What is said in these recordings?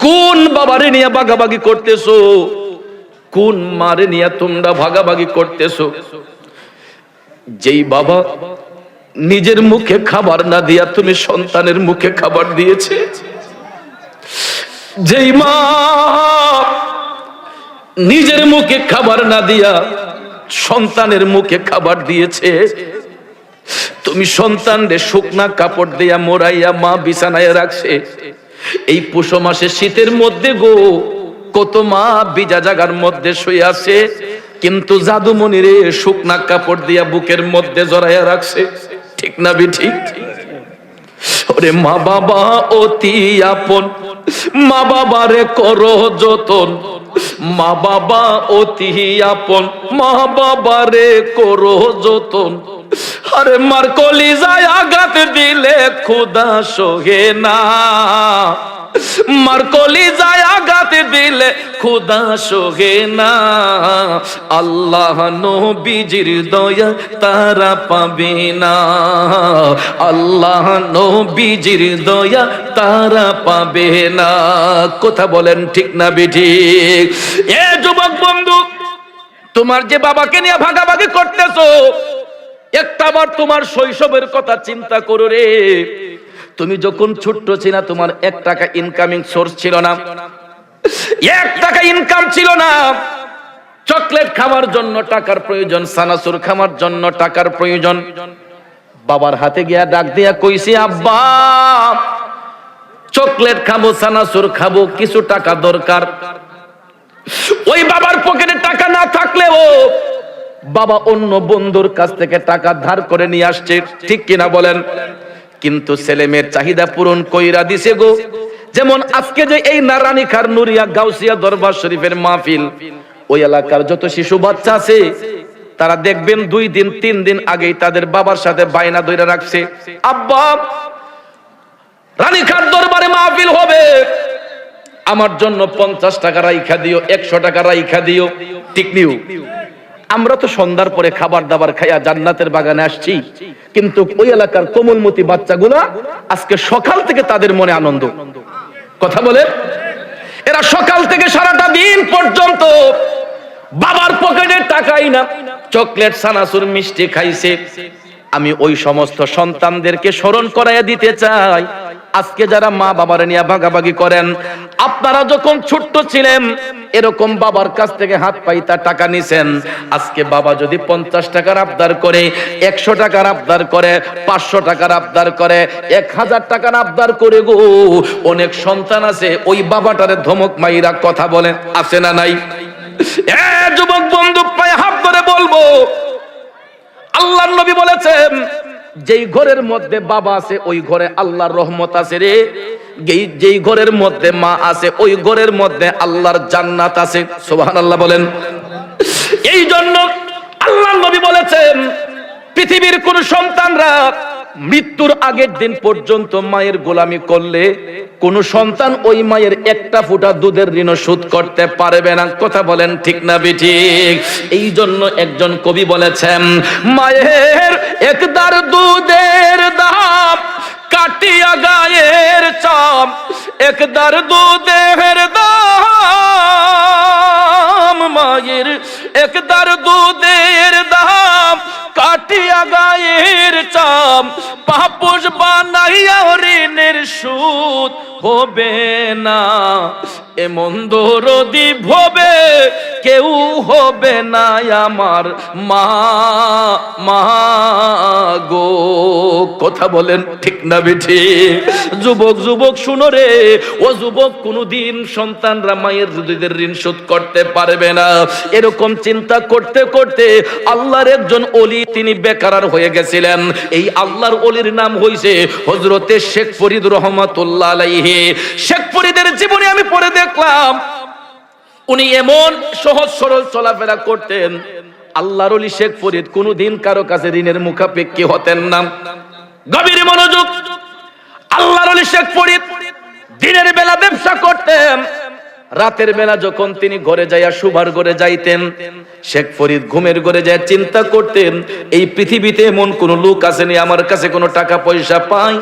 কোন বাবারে নিয়ে ভাগাভাগি করতেছো? কোন মারে নিয়ে তোমরা ভাগাভাগি করতেছো? যেই বাবা নিজের মুখে খাবার না দিয়া তুমি সন্তানের মুখে খাবার দিয়েছে, যেই মা নিজের মুখে খাবার না দিয়া সন্তানের মুখে খাবার দিয়েছে, তুমি সন্তানরে শুকনা কাপড় দিয়া মোড়াইয়া মা বিছানায় রাখছে। এই পুষ মাসে শীতের মধ্যে গো, কত মা ভিজা জায়গার মধ্যে শুয়ে আছে, কিন্তু জাদুমণি রে শুকনা কাপড় দিয়া বুকের মধ্যে জড়াইয়া রাখছে। ঠিক না ঠিক? ওরে মা বাবা অতি আপন, মা বাবারে করো যতন, মা বাবা অতি আপন, মা বাবারে করো যতন। আরে মার কলিজায় আঘাত দিলে খোদা সহে না, মার কলিজায় আঘাত দিলে খোদা সহে না। আল্লাহ নবীজির দয়া তারা পাবে না, আল্লাহ নবীজির দয়া তারা পাবে না। কথা বলেন ঠিক না বেঠিক? এ যুবক বন্ধু, তোমার যে বাবাকে নিয়ে ভাগাভাগি করতেছো, একটাবার তোমার শৈশবের কথা চিন্তা করো রে। তুমি যখন ছোট্ট ছিল, তোমার 1 টাকা ইনকামিং সোর্স ছিল না, 1 টাকা ইনকাম ছিল না। চকলেট খাওয়ার জন্য টাকার প্রয়োজন, সানাসুর খাওয়ার জন্য টাকার প্রয়োজন। বাবার হাতে গিয়া ডাক দিয়া কইছি, আব্বা চকলেট খাবো, সানাসুর খাবো, কিছু টাকা দরকার। ওই বাবার পকেটে টাকা না থাকলেও বাবা অন্য বন্ধুর কাছ থেকে টাকা ধার করে নিয়ে আসছে। ঠিক কিনা বলেন? কিন্তু ছেলে মেয়ের চাহিদা পূরণ কইরা দিছে গো। যেমন আজকে যে এই নারায়ণীখার নুরিয়া গাউসিয়া দরবার শরীফের মাহফিল, ওই এলাকার যত শিশু বাচ্চা আছে তারা দেখবেন 2 দিন 3 দিন আগেই তাদের বাবার সাথে বায়না ধরে রাখছে, আব্বা রানীখার দরবারে মাহফিল হবে, আমার জন্য 50 টাকা রাইখা দিও, 100 টাকা রাইখা দিও। ঠিক নিউ? আমরা তো সন্ধ্যার পরে খাবার দাবার খাইয়া জান্নাতের বাগানে আসছি, কিন্তু ওই এলাকার কোমলমতি বাচ্চাগুলা আজকে সকাল থেকে তাদের মনে আনন্দ। কথা বলে, এরা সকাল থেকে সারাটা দিন পর্যন্ত বাবার পকেটে টাকাই না, চকলেট সানাসুর মিষ্টি খাইছে। আমি ওই সমস্ত সন্তানদেরকে স্মরণ করাইয়া দিতে চাই, আজকে যারা মা বাবার নিয়ে ভাগাভাগি করেন, আপনারা যখন ছোট্ট ছিলেন এরকম বাবার কাছ থেকে হাত পাইতা টাকা নিছেন। আজকে বাবা যদি 50 টাকার আবদার করে, 100 টাকার আবদার করে, 500 টাকার আবদার করে, 1000 টাকার আবদার করে গো, অনেক সন্তান আছে ওই বাবাটারে ধমক মাইরা কথা বলেন, আছে না নাই? এ যুবক বন্ধু, পায়ে হাত ধরে বলবো, আল্লাহর নবী বলেছেন যেই ঘরের মধ্যে বাবা আছে ওই ঘরে আল্লাহর রহমত আছে রে, যেই ঘরের মধ্যে মা আছে ওই ঘরের মধ্যে আল্লাহর জান্নাত আছে। সুবহানাল্লাহ বলেন। এই জন্য আল্লাহর নবী বলেছেন পৃথিবীর কোন সন্তানরা মৃত্যুর আগের দিন পর্যন্ত মায়ের গোলামি করলে কোন সন্তান ওই মায়ের একটা ফোঁটা দুধের ঋণ শোধ করতে পারবে না। কথা বলেন ঠিক না বেঠিক? এই জন্য একজন কবি বলেছেন, মায়ের একদার দুধের দাম কাটিয়া গায়ের চাম, একদার দুধের দাম, মায়ের একদার দুধের দাম কাটিয়া গায়ের চাম, পাপোশ বানাইয়া ঋণের সুদ হবে না, এমন দরদি ভবে কেউ হবে না আমার মা, মা গো। কথা বলেন ঠিক না বেঠিক? যুবক যুবক শুনো রে, ও যুবক, কোনদিন সন্তানরা মায়ের দুধের ঋণ শোধ করতে পারবে না। এরকম চিন্তা করতে করতে আল্লাহর একজন ওলি, তিনি বেকার হয়ে গেছিলেন। এই আল্লাহর ওলির নাম হইছে হযরতে শেখ ফরিদ রহমাতুল্লাহ আলাইহি। শেখ ফরিদের জীবনে আমি পড়ে দেখলাম, উনি এমন সহজ সরল চলাফেরা করতেন। আল্লাহর ওলি শেখ ফরিদ কোনদিন কারো কাছে ঋণের মুখাপেক্ষী হতেন না। গভীর মনোযোগ। আল্লাহর ওলি শেখ ফরিদ দিনের বেলা ব্যবসা করতেন, রাতের বেলা যখন তিনি ঘরে যাইয়া শুবার ঘরে যাইতেন, শেখ ফরিদ ঘুমের ঘরে যায় চিন্তা করতেন, এই পৃথিবীতে এমন কোন লোক আসেনি আমার কাছে কোনো টাকা পয়সা পাই।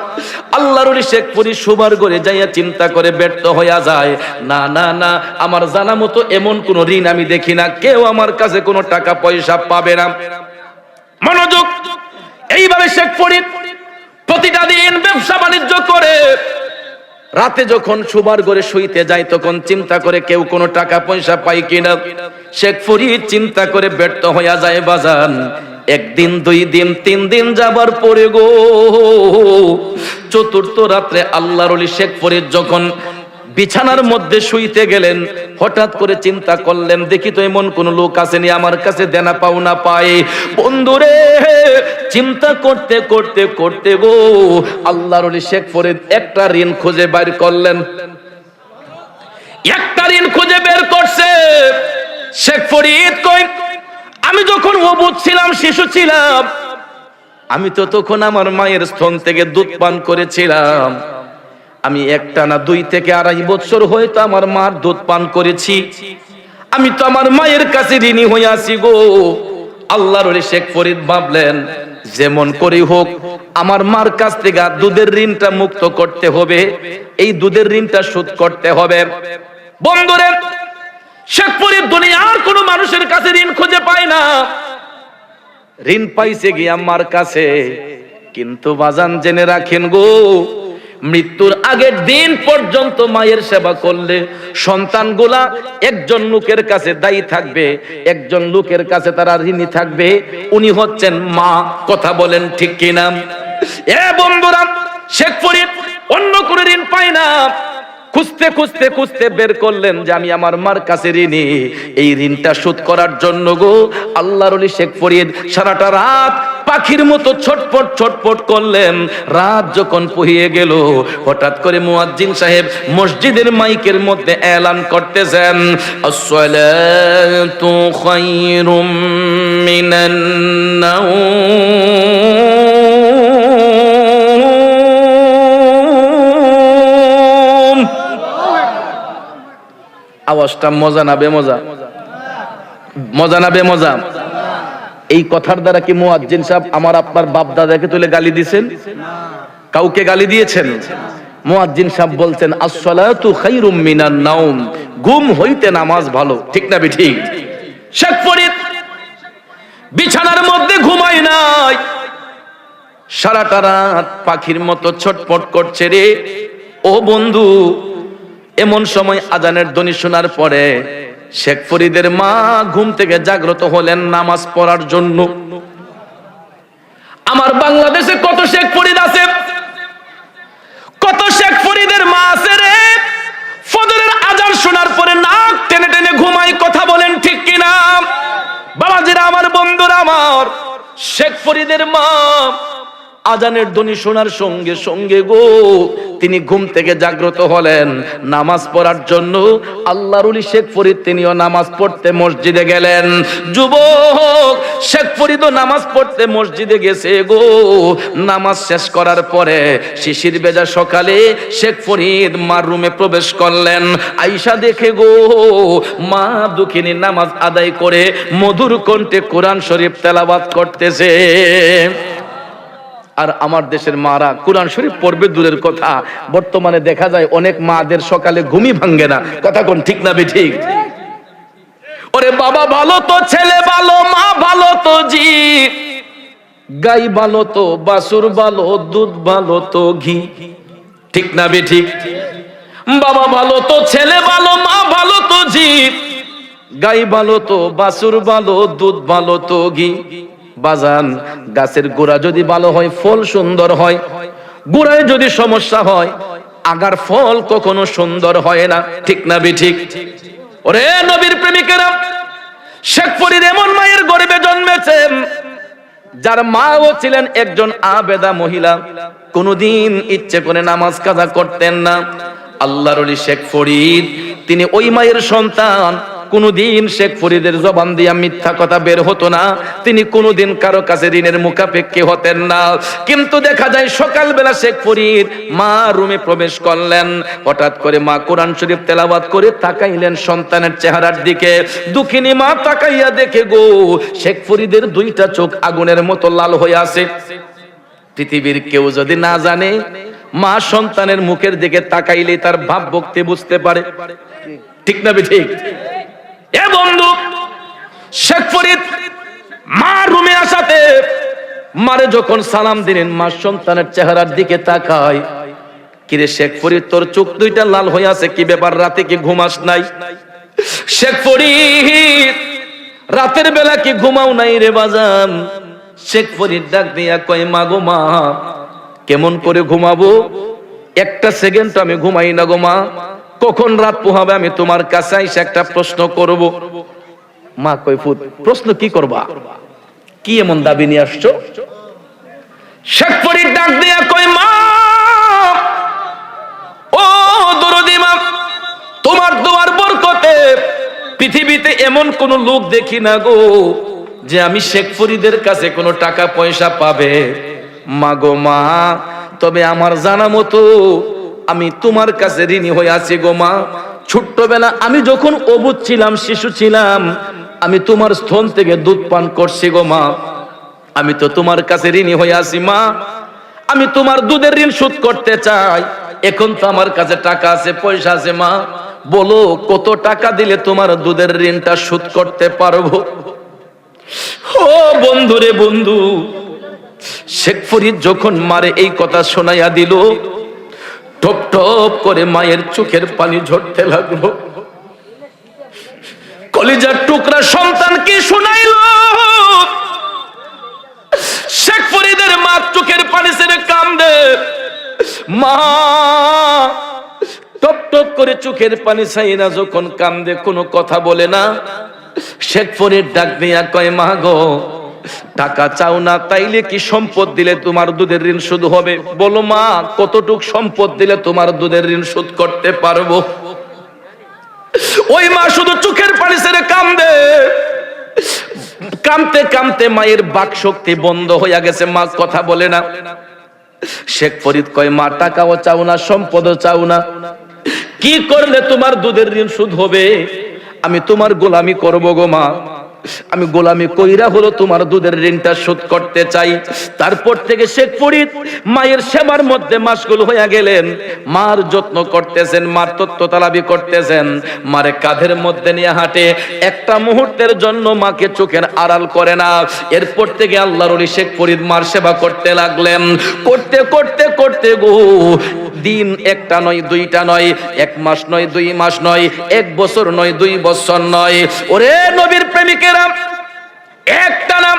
আল্লাহর ওলি শেখ ফরিদ শুবার ঘরে যাইয়া চিন্তা করে ব্যর্থ হইয়া যায়, না না না, আমার জানা মতো এমন কোন ঋণ আমি দেখি না, কেউ আমার কাছে কোনো টাকা পয়সা পাবে না। মনোযোগ। এইভাবে শেখ ফরিদ প্রতিটা দিন ব্যবসা বাণিজ্য করে রাতে যখন শুবার ঘরে শুইতে যায় তখন চিন্তা করে কেউ কোনো টাকা পয়সা পায় কিনা। শেখ ফরিদ চিন্তা করে ব্যর্থ হইয়া যায় বাজান। একদিন, 2 দিন, 3 দিন যাবার পরে গো, চতুর্থ রাত্রে আল্লাহর ওলি শেখ ফরিদ যখন বিছানার মধ্যে শুইতে গেলেন, হঠাৎ করে চিন্তা করলেন, দেখি তো এমন কোন লোক আসেনি আমার কাছে দেনা পাওনা পায়। বন্ধুরে, চিন্তা করতে করতে করতে গো, আল্লাহর ওলি শেখ ফরিদ একটা ঋণ খুঁজে বের করলেন। একটা ঋণ খুঁজে বের করছে। শেখ ফরিদ কই, আমি যখন অবুঝ ছিলাম, শিশু ছিলাম, আমি তো তখন আমার মায়ের স্তন থেকে দুধ পান করেছিলাম। আমি একটানা 2 থেকে 2.5 বছর হয়তো আমার মার দুধ পান করেছি। আমি তো আমার মায়ের কাছে ঋণী হয়ে আছি গো। আল্লাহর ওলি শেখ ফরিদ ভাবলেন, যেমন করেই হোক আমার মার কাছ থেকে দুধের ঋণটা মুক্ত করতে হবে, এই দুধের ঋণটা শোধ করতে হবে। বন্ধুরে, শেখ ফরিদ দুনিয়ার কোনো মানুষের কাছে ঋণ খুঁজে পায় না। ঋণ পাইছে গিয়ে আমার কাছে। কিন্তু বাজান জেনে রাখেন গো, মৃত্যুর আগের দিন পর্যন্ত মায়ের সেবা করলে সন্তানগুলা একজন লোকের কাছে দায়ী থাকবে, একজন লোকের কাছে তারা ঋণী থাকবে, উনি হচ্ছেন মা। কথা বলেন ঠিক কিনা? এ বন্ধুরা, শেখ ফরিদ অন্য কোনো ঋণ পায় না। খুঁজতে খুঁজতে খুঁজতে বের করলেন যে আমি আমার মার কাছে ঋণী, এই ঋণটা শোধ করার জন্য গো আল্লাহর ওলি শেখ ফরিদ সারাটা রাত পাখির মতো ছটফট ছটফট করলেন। রাত যখন পহিয়ে গেল, হঠাৎ করে মুয়াজ্জিন সাহেব মসজিদের মাইকের মধ্যে এলান করতেছেন, আসসালাতু খায়রুম মিনান নাওম। আওয়াজটা মজা না বেমজা? মজা না বেমজা? এই কথার দ্বারা কি মুয়াজ্জিন সাহেব আমার আপনার বাপ দাদাকে তুলে গালি দিয়েছেন? কাউকে গালি দিয়েছেন? মুয়াজ্জিন সাহেব বলছেন, আসসালাতু খায়রুম মিনান নাওম, ঘুম হইতে নামাজ ভালো। ঠিক না ঠিক? শেখ ফরিদ বিছানার মধ্যে ঘুমায় নাই, সারাটা রাত পাখির মতো ছটফট করছে রে। ও বন্ধু, এমন সময় আজানের ধ্বনি শোনার পরে শেখ ফরিদের মা ঘুম থেকে জাগ্রত হলেন নামাজ পড়ার জন্য। আমার বাংলাদেশে কত শেখ ফরিদ আছে, কত শেখ ফরিদের মা আছে রে, ফজরের আজান শোনার পরে নাক টেনে টেনে ঘুমায়। কথা বলেন ঠিক কিনা? বাবাজিরা আমার, বন্ধুরা আমার, শেখ ফরিদের মা আজানের ধ্বনি শোনার সঙ্গে সঙ্গে গো তিনি ঘুম থেকে জাগ্রত হলেন নামাজ পড়ার জন্য। আল্লাহর ওলি শেখ ফরিদ তিনিও নামাজ পড়তে মসজিদে গেলেন। যুবক শেখ ফরিদও নামাজ পড়তে মসজিদে গেছে গো। নামাজ শেষ করার পরে শিশির ভেজা সকালে শেখ ফরিদ মার রুমে প্রবেশ করলেন। আয়েশা দেখে গো মা দুঃখিনী নামাজ আদায় করে মধুর কণ্ঠে কোরআন শরীফ তেলাওয়াত করতেছে। আর আমার দেশের মারা কোরআন শরীফ পড়বে দূরের কথা, বর্তমানে দেখা যায় অনেক মাদের সকালে ঘুমই ভাঙ্গে না। কথা কোন ঠিক না ঠিক? ওরে বাবা ভালো তো, ছেলে ভালো, মা ভালো তো, জি গাই ভালো তো, বাছুর ভালো, দুধ ভালো তো, ঘি। ঠিক না ঠিক? বাবা ভালো তো, ছেলে ভালো, মা ভালো তো, জি গাই ভালো তো, বাছুর ভালো, দুধ ভালো তো, ঘি। বাজান, গাছের গোড়া যদি ভালো হয়, ফল সুন্দর হয়। গোড়ায় যদি সমস্যা হয়, আগার ফল কখনো সুন্দর হয় না। ঠিক না ঠিক? ওরে নবীর প্রেমিকেরা, শেখ ফরিদ এমন মায়ের গর্ভে জন্মেছেন যার মাও ছিলেন একজন আবেদা মহিলা, কোনদিন ইচ্ছে করে নামাজ কাজা করতেন না। আল্লাহর ওলি শেখ ফরিদ তিনি ওই মায়ের সন্তান, কোনদিন শেখ ফরিদের জবান দিয়া মিথ্যা কথা বের হতো না, তিনি কোনদিন কারো কাছে ঋণের মুখাপেক্ষী হতেন না। কিন্তু দেখা যায় সকালবেলা শেখ ফরিদ মা রুমে প্রবেশ করলেন, হঠাৎ করে মা কোরআন শরীফ তেলাওয়াত করে তাকাইলেন সন্তানের চেহারার দিকে। দুঃখিনী মা তাকাইয়া দেখে গো, শেখ ফরিদের দুইটা চোখ আগুনের মতো লাল হয়ে আছে। পৃথিবীর কেউ যদি না জানে, মা সন্তানের মুখের দিকে তাকাইলে তার ভাব ভক্তি বুঝতে পারে, ঠিক না ঠিক? এ বন্ধু, শেখ ফরিদ মা রুমে আসাতে মারে যখন সালাম দিলেন, মা সন্তানের চেহারার দিকে তাকায়, কিরে শেখ ফরিদ তোর চোখ দুইটা লাল হয়ে আছে, কি ব্যাপার, রাতে কি ঘুমাস নাই? শেখ ফরিদ রাতের বেলা কি ঘুমাও নাই রে বাজান? শেখ ফরিদ ডাক দিয়া কয়, মা গো মা, কেমন করে ঘুমাবো, একটা সেকেন্ড আমি ঘুমাই না গো মা, কখন রাত পোহাবে আমি তোমার কাছে এসে একটা প্রশ্ন করব। মা কয়, ফুট প্রশ্ন কি করবা, কি এমন দাবি নিয়ে আসছো? শেখ ফরিদ ডাক দিয়া কয়, মা ও দরদি মা, তোমার দোয়ার বরকতে পৃথিবীতে এমন কোন লোক দেখি না গো যে আমি শেখ ফরিদের কাছে কোনো টাকা পয়সা পাবে। মা গো মা, তবে আমার জানা মতো আমি তোমার কাছে ঋণী হয়ে আছি গো মা। ছোট্টবেলা আমি যখন অবুঝ ছিলাম, শিশু ছিলাম, আমি তোমার স্তন থেকে দুধ পান করছি গো মা, আমি তো তোমার কাছে ঋণী হয়ে আছি মা। আমি তোমার দুধের ঋণ শোধ করতে চাই। এখন তো আমার কাছে টাকা আছে, পয়সা আছে মা, বলো কত টাকা দিলে তোমার দুধের ঋণটা শোধ করতে পারবো? ও বন্ধু রে বন্ধু, শেখ ফরিদ যখন মারে এই কথা শোনাইয়া দিল, টপ টপ করে মায়ের চোখের পানি ঝরতে লাগলো। কলিজার টুকরা সন্তানকে শোনাইল, শেখ ফরিদের মা চোখের পানি ছেড়ে কান্দে। মা টপ টপ করে চোখের পানি ছাইনা যখন কান্দে, কোনো কথা বলে না। শেখ ফরিদ ডাক দিয়া কয়, মা গো, টাকা চাও না, তাইলে কি সম্পদ দিলে তোমার দুধের ঋণ শোধ হবে? বলো মা, কতটুক সম্পদ দিলে তোমার দুধের ঋণ শোধ করতে পারবো? ওই মা শুধু চোখের পানি ছেড়ে কান্দে। কামতে কামতে মায়ের বাক শক্তি বন্ধ হইয়া গেছে, মা কথা বলে না। শেখ ফরিদ কয়, মা টাকাও চাও না, সম্পদও চাও না, কি করলে তোমার দুধের ঋণ শোধ হবে? আমি তোমার গোলামি করব গো মা, আমি গোলামি কইরা হলো তোমার দুধের ঋণটা শোধ করতে চাই। তারপর থেকে শেখ ফরিদ মায়ের সেবার মধ্যে মাশগুল হইয়া গেলেন, মার যত্ন করতেছেন, মার তত্ত্ব তালাবি করতেছেন, মারে কাঁধের মধ্যে নিয়ে হাঁটে, একটা মুহূর্তের জন্য মাকে চোখের আড়াল করে না। এরপর থেকে আল্লাহর ওলি শেখ ফরিদ মার সেবা করতে লাগলেন। করতে করতে করতে গো, দিন একটা নয়, দুইটা নয়, এক মাস নয়, 2 মাস নয়, 1 বছর নয়, 2 বছর নয়, ওরে নবীর প্রেমিকেরা, একটা না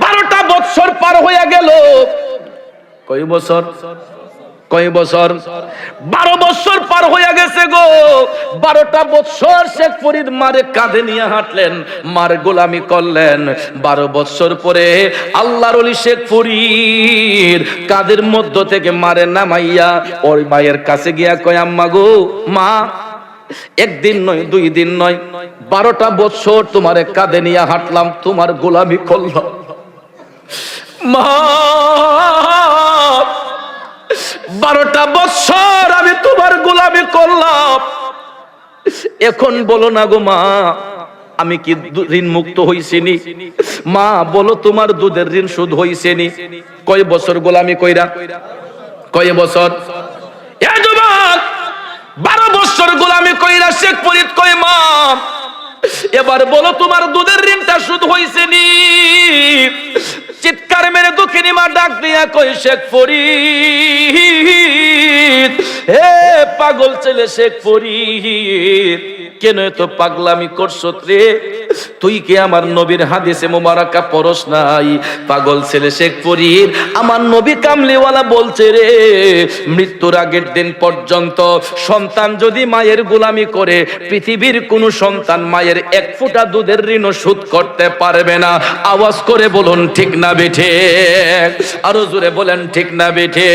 12টা বছর পার হইয়া গেল। কয় বছর? কয় বছর? 12 বছর পার হইয়া গেছে গো। 12টা বছর শেখ ফরিদ মারে কাঁধে নিয়ে হাঁটলেন, মার গোলামি করলেন। 12 বছর পরে আল্লাহর ওলি শেখ ফরিদ কাঁধের মধ্য থেকে মারে নামাইয়া ওই মায়ের কাছে গিয়া কয়, আম্মা গো, মা, 1 দিন নয়, 2 দিন নয়, 12টা বছর তোমারে কাঁধে নিয়ে হাঁটলাম, তোমার গোলামি করলাম। মা, 12টা বছর আমি তোমার গোলামি করলাম, এখন বলো না গো মা, আমি কি ঋণ মুক্ত হইছিনি? মা বলো, তোমার দুধের ঋণ শোধ হইছেনি? কয় বছর গোলামি কইরা? কয় বছর? এ যুবক, 12 বছর গোলামি কইরা শেখ ফরিদ কয়, মা এবার বলো তোমার দুধের ঋণটা শোধ হইছেনি? চিৎকার মেরে দুঃখিনী মা ডাক দিয়া কই, শেখ ফরিদ, হে পাগল ছেলে শেখ ফরিদ, কেন এত পাগলামি করছো রে? তুই কি আমার নবীর হাদিসে মোবারকা পড়স নাই? পাগল ছেলে শেখ ফরিদ, আমার নবী কামলিওয়ালা বলছে রে, মৃত্যুর আগের দিন পর্যন্ত সন্তান যদি মায়ের গোলামি করে, পৃথিবীর কোন সন্তান মায়ের এক ফোঁটা দুধের ঋণ শোধ করতে পারবে না। আওয়াজ করে বলুন ঠিক না বেঠে? আরো জোরে বলেন ঠিক না বেঠে?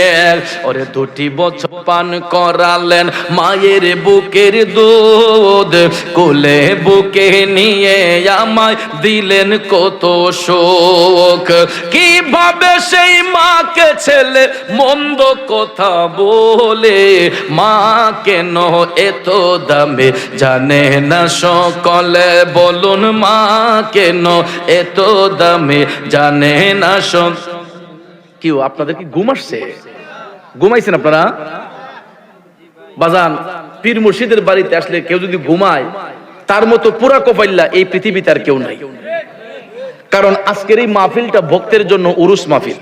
ওরে 2 বছর পান করালেন মায়ের বুকের দুধ, কোলে বুকে নিয়ে আমায় দিলেন কত শোক। কিভাবে সেই মাকে ছেলে মন্দ কথা বলে, মা কেন এত দামে জানে না সকলে? বলুন মা কেন এত দামে জানে না সব? কি আপনাদের কি ঘুম আসছে? ঘুমাইছেন আপনারা? বাজান, পীর মুর্শিদের বাড়িতে আসলে কেউ যদি ঘুমায়, তার মতো পুরা কপাইল্লা এই পৃথিবীতে আর কেউ নাই। কারণ আজকের এই মাহফিলটা ভক্তের জন্য উরুস মাহফিল।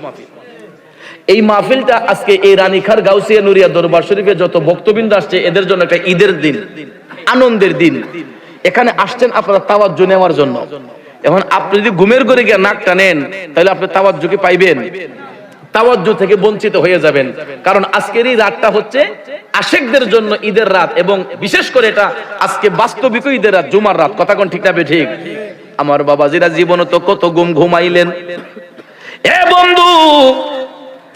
এই মাহফিলটা আজকে এই রানীখার গাউসিয়া নুরিয়া দরবার শরীফে যত ভক্তবৃন্দ আসছে, এদের জন্য একটা ঈদের দিন, আনন্দের দিন। এখানে আসছেন আপনারা তাওয়াজ্জু নেওয়ার জন্য। এখন আপনি যদি ঘুমের ঘরে গিয়ে নাক টানেন, তাহলে আপনি তাওয়াজ্জু কি পাইবেন? তাওয়াজ্জু থেকে বঞ্চিত হয়ে যাবেন। কারণ আজকের এই রাতটা হচ্ছে আশিকদের জন্য ঈদের রাত, এবং বিশেষ করে এটা আজকে বাস্তবিক ঈদের রাত, জুমার রাত। কথা কোন ঠিক না ঠিক? আমার বাবাজিরা জীবনে তো কত ঘুমাইলেন এ বন্ধু,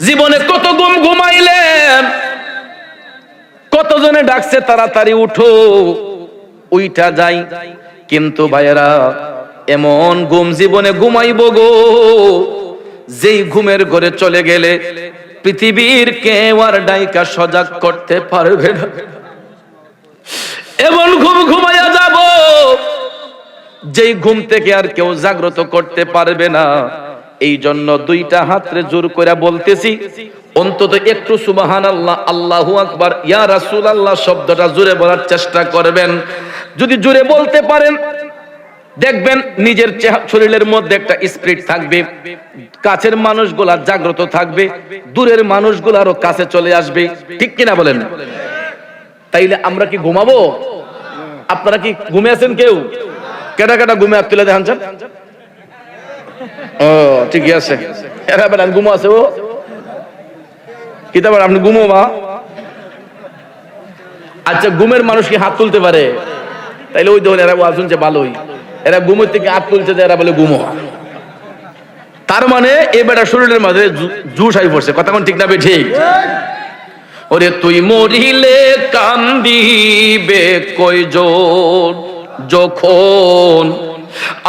জীবনে কত ঘুমাইলেন। কতজনে ডাকছে তাড়াতাড়ি উঠো, উইঠা যাই, কিন্তু ভাইয়েরা এমন ঘুম জীবনে ঘুমাইবো গো, যেই ঘুমের ঘরে চলে গেলে পৃথিবীর কেউ আর ডাইকা সজাগ করতে পারবে না। এমন ঘুম ঘুমাইয়া যাব, যেই ঘুম থেকে আর কেউ জাগ্রত করতে পারবে না। এই জন্য 2টা হাতরে জোর করে বলতেছি, অন্তত একটু সুবহানাল্লাহ, আল্লাহু আকবার, ইয়া রাসূলুল্লাহ শব্দটা জোরে বলার চেষ্টা করবেন। যদি জোরে বলতে পারেন, দেখবেন নিজের শরীরের মধ্যে একটা স্পিরিট থাকবে, কাছের মানুষগুলা জাগ্রত থাকবে, দূরের মানুষগুলারও কাছে চলে আসবে। ঠিক কিনা বলেন? তাইলে আমরা কি ঘুমাবো? আপনারা কি ঘুমে আছেন? কেউ কেটা কেটা ঘুমে তুলে দেখান? ও ঠিকই আছে, এরা বেড়ান ঘুমো আছে। ও কি তারপর আপনি ঘুমো মা? আচ্ছা, ঘুমের মানুষ কি হাত তুলতে পারে? তাইলে ওই দেখুন, এরা শুনছে ভালোই, এরা ঘুমের থেকে হাত তুলছে, এরা বলে ঘুমো। তার মানে এ বেটা শরীরের মাঝে জুস আই পড়ছে। কথা কোন ঠিক না বে ঠিক? ওরে তুই মরিলে কান্দিবে কয়জন, যখন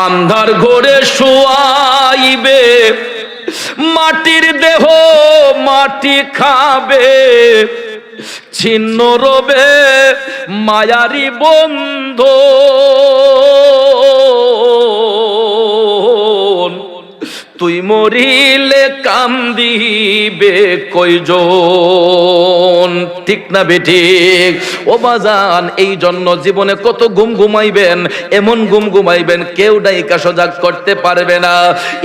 আন্ধার ঘরে শোয়াইবে, মাটির দেহ মাটি খাবে, ছিন্ন রবে মায়ারি বন্ধু। তুই মরিলে কান্দিবে কয়জন? ঠিক না বেঠিক? ও বাজান, এই জন্য জীবনে কত ঘুমাইবেন, এমন ঘুমাইবেন কেউ ডাইকা সজাগ করতে পারবে না।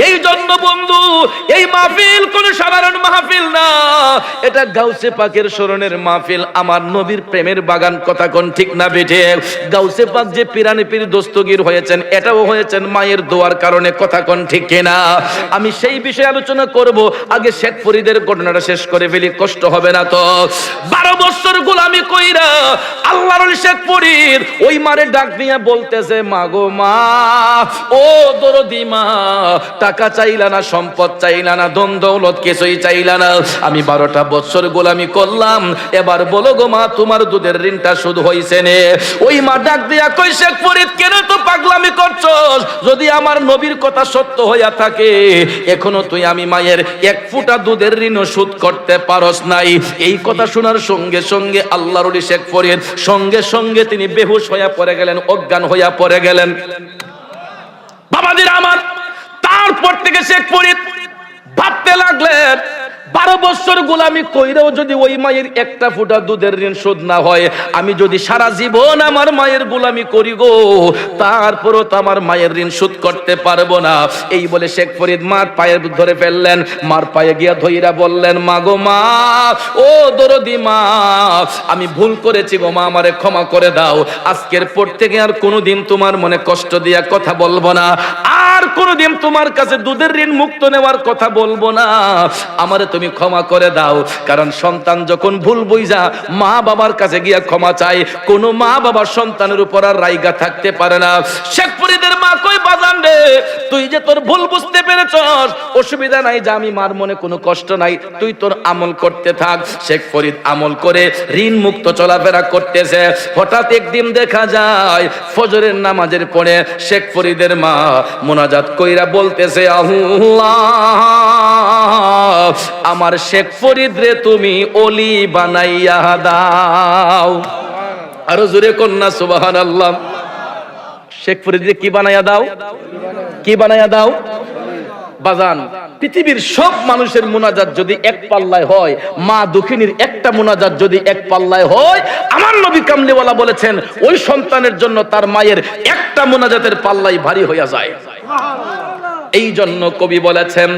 এই জন্য বন্ধু, এই মাহফিল কোন সাধারণ মাহফিল না, এটা গাউসে পাকের স্মরণের মাহফিল, আমার নবীর প্রেমের বাগান। কথা কোন ঠিক না বেঠিক? গাউসে পাক যে পিরানি পীর দস্তগীর হয়েছেন, এটাও হয়েছেন মায়ের দোয়ার কারণে। কথা কোন ঠিক কিনা? আমি সেই বিষয়ে আলোচনা করব, আগে শেখ ফরিদের ঘটনাটা শেষ করে ফেলি, কষ্ট হবে না তো? 12 বছর গোলামি কইরা আল্লাহর ওলি শেখ ফরিদ ওই মারে ডাক নিয়ে বলতেছে, মা গো মা, ও দরদি মা, টাকা চাইলা না, সম্পদ চাইলা না, ধন দৌলত কিছুই চাইলা না, আমি 12টা বছর গোলামি করলাম, এবার বলো গো মা, তোমার দুধের ঋণটা শোধ হইছে নে? ওই মা ডাক দিয়া কই, শেখ ফরিদ কেন তো পাগলামি করছস? যদি আমার নবীর কথা সত্য হইয়া থাকে, এখনো তুই আমি মায়ের 1 ফোঁটা দুধের ঋণ শোধ করতে পারস নাই। এই কথা শোনার সঙ্গে সঙ্গে আল্লাহর ওলি শেখ ফরিদ সঙ্গে সঙ্গে তিনি বেহুশ হইয়া পড়ে গেলেন, অজ্ঞান হইয়া পড়ে গেলেন। বাবাজিরা আমার, তারপর থেকে শেখ ফরিদ ভাবতে লাগলেন, 12 বছর গোলামি কইরাও যদি ওই মায়ের একটা ফোঁটা দুধের ঋণ শোধ না হয়, আমি যদি সারা জীবন আমার মায়ের গোলামি করি গো, তারপরও তো আমার মায়ের ঋণ শোধ করতে পারবো না। এই বলে শেখ ফরিদ মার পায়ে ধরে ফেললেন, মার পায়ে গিয়া ধইরা বললেন, মা গো মা, ও দরদি মা, আমি ভুল করেছি গো মা, আমারে ক্ষমা করে দাও। আজকের পর থেকে আর কোনোদিন তোমার মনে কষ্ট দিয়া কথা বলবো না, আর কোনোদিন তোমার কাছে দুধের ঋণ মুক্ত নেওয়ার কথা বলবো না, আমারে তুমি ক্ষমা করে দাও। কারণ সন্তান যখন ভুল বুঝা মা বাবার কাছে গিয়া ক্ষমা চায়, কোনো মা বাবার সন্তানের উপর আর রাইগা থাকতে পারে না। শেখ ফরিদের মা কই, বাজান রে, তুই যে তোর ভুল বুঝতে পেরেছস, অসুবিধা নাই, যে আমি মার মনে কোনো কষ্ট নাই, তুই তোর আমল করতে থাক। শেখ ফরিদ আমল করে ঋণ মুক্ত চলাফেরা করতেছে। হঠাৎ একদিন দেখা যায় ফজরের নামাজের পরে শেখ ফরিদের মা মুনাজাত কইরা বলতেছে, আল্লাহ, আমার শেখ ফরিদ রে তুমি ওলি বানাইয়া দাও। আরো জোরে কন্যা সুবহানাল্লাহ। শেখ ফরিদ রে কি বানাইয়া দাও? কি বানাইয়া দাও? বাজান, পৃথিবীর সব মানুষের মুনাজাত যদি এক পাল্লায় হয়, মা দক্ষিণীর একটা মুনাজাত যদি এক পাল্লায় হয়, আমার নবী কামলিওয়ালা বলেছেন ওই সন্তানের জন্য তার মায়ের একটা মুনাজাতের পাল্লাই ভারী হইয়া যায়। এই জন্য কবি বলেছেন,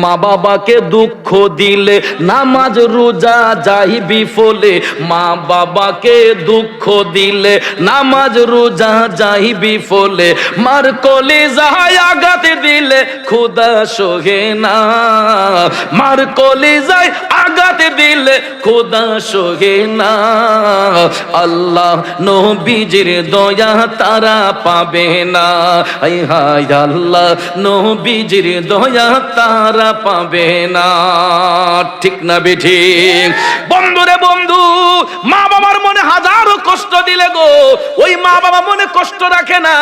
মা বাবাকে দুঃখ দিলে নামাজ রোজা যাই বিফলে, মা বাবাকে দুঃখ দিলে নামাজ রোজা যাই বিফলে, মার কলিজায় আঘাত দিলে খোদা সহে না, মার কলিজায় আঘাত দিলে খোদা সহে না, আল্লাহ নবীজির দয়া তারা পাবে না, হায় হায় আল্লাহ নবীজির দয়া তারা পাবে না। ঠিক না বেঠিক? বন্ধুরে বন্ধু, মা বাবার মনে হাজারো কষ্ট দিলে গো, ওই মা বাবা মনে কষ্ট রাখে না।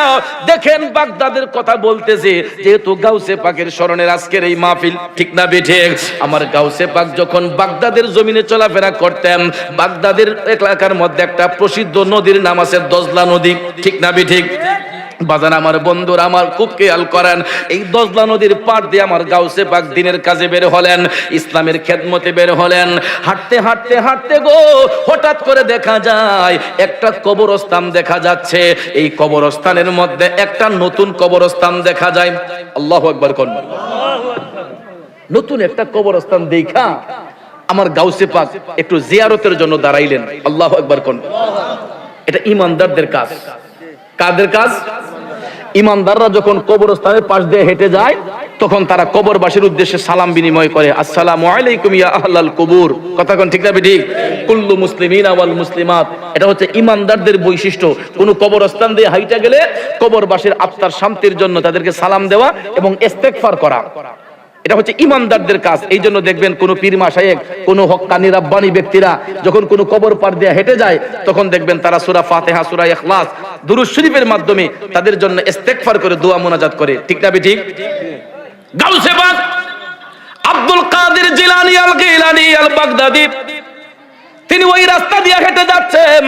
দেখেন বাগদাদের কথা বলতেছে, যেহেতু গাউসে পাকের স্মরণের আজকের এই মাহফিল, ঠিক না বেঠিক? আমার গাউসে পাক যখন বাগদাদের জমিনে চলাফেরা করতেন, বাগদাদের এলাকার মধ্যে একটা প্রসিদ্ধ নদীর নাম আছে দজলা নদী, ঠিক না বেঠিক? বাজান আমার বন্ধুরা আমার খুব খেয়াল করেন, এই দজলা নদীর পাড় দিয়ে আমার গাউসে পাক দিনের কাজে বের হলেন, ইসলামের খেদমতে বের হলেন। হাঁটতে হাঁটতে হাঁটতে গো, হঠাৎ করে দেখা যায় একটা কবরস্থান দেখা যাচ্ছে। এই কবরস্থানের মধ্যে একটা নতুন কবরস্থান দেখা যায়। আল্লাহু আকবার কোন। নতুন একটা কবরস্থান দেখা আমার গাউসে পাক একটু জিয়ারতের জন্য দাঁড়াইলেন। আল্লাহু আকবার কোন। এটা ইমানদারদের কাজ। কাদের কাজ? ইমানদাররা যখন কবরস্থানের পাশ দিয়ে হেঁটে যায়, তখন তারা কবরবাসীর উদ্দেশ্যে সালাম বিনিময় করে, আসসালামু আলাইকুম ইয়া আহলাল কুবুর। কথা কোন ঠিক না ঠিক? কুল্লু মুসলিমিনা ওয়াল মুসলিমাত। এটা হচ্ছে ইমানদারদের বৈশিষ্ট্য। কোন কবরস্থান দিয়ে হাইটা গেলে কবরবাসীর আত্মার শান্তির জন্য তাদেরকে সালাম দেওয়া এবং ইস্তেগফার করা, এটা হচ্ছে ইমানদারদের কাজ। এই জন্য দেখবেন কোন পীর মাশায়েখ, কোন হক্কানি রাব্বানি ব্যক্তিরা যখন কোন কবর পার দিয়ে হেঁটে যায়, তখন দেখবেন তারা সূরা ফাতিহা, সূরা ইখলাস, দুরূদ শরীফের মাধ্যমে তাদের জন্য ইস্তেগফার করে দোয়া মুনাজাত করে, ঠিক না ঠিক? গাউসে পাক আব্দুল কাদের জিলানী আল গিলানী আল বাগদাদি, তিনি ওই রাস্তা দিয়ে হেঁটে যাচ্ছেন।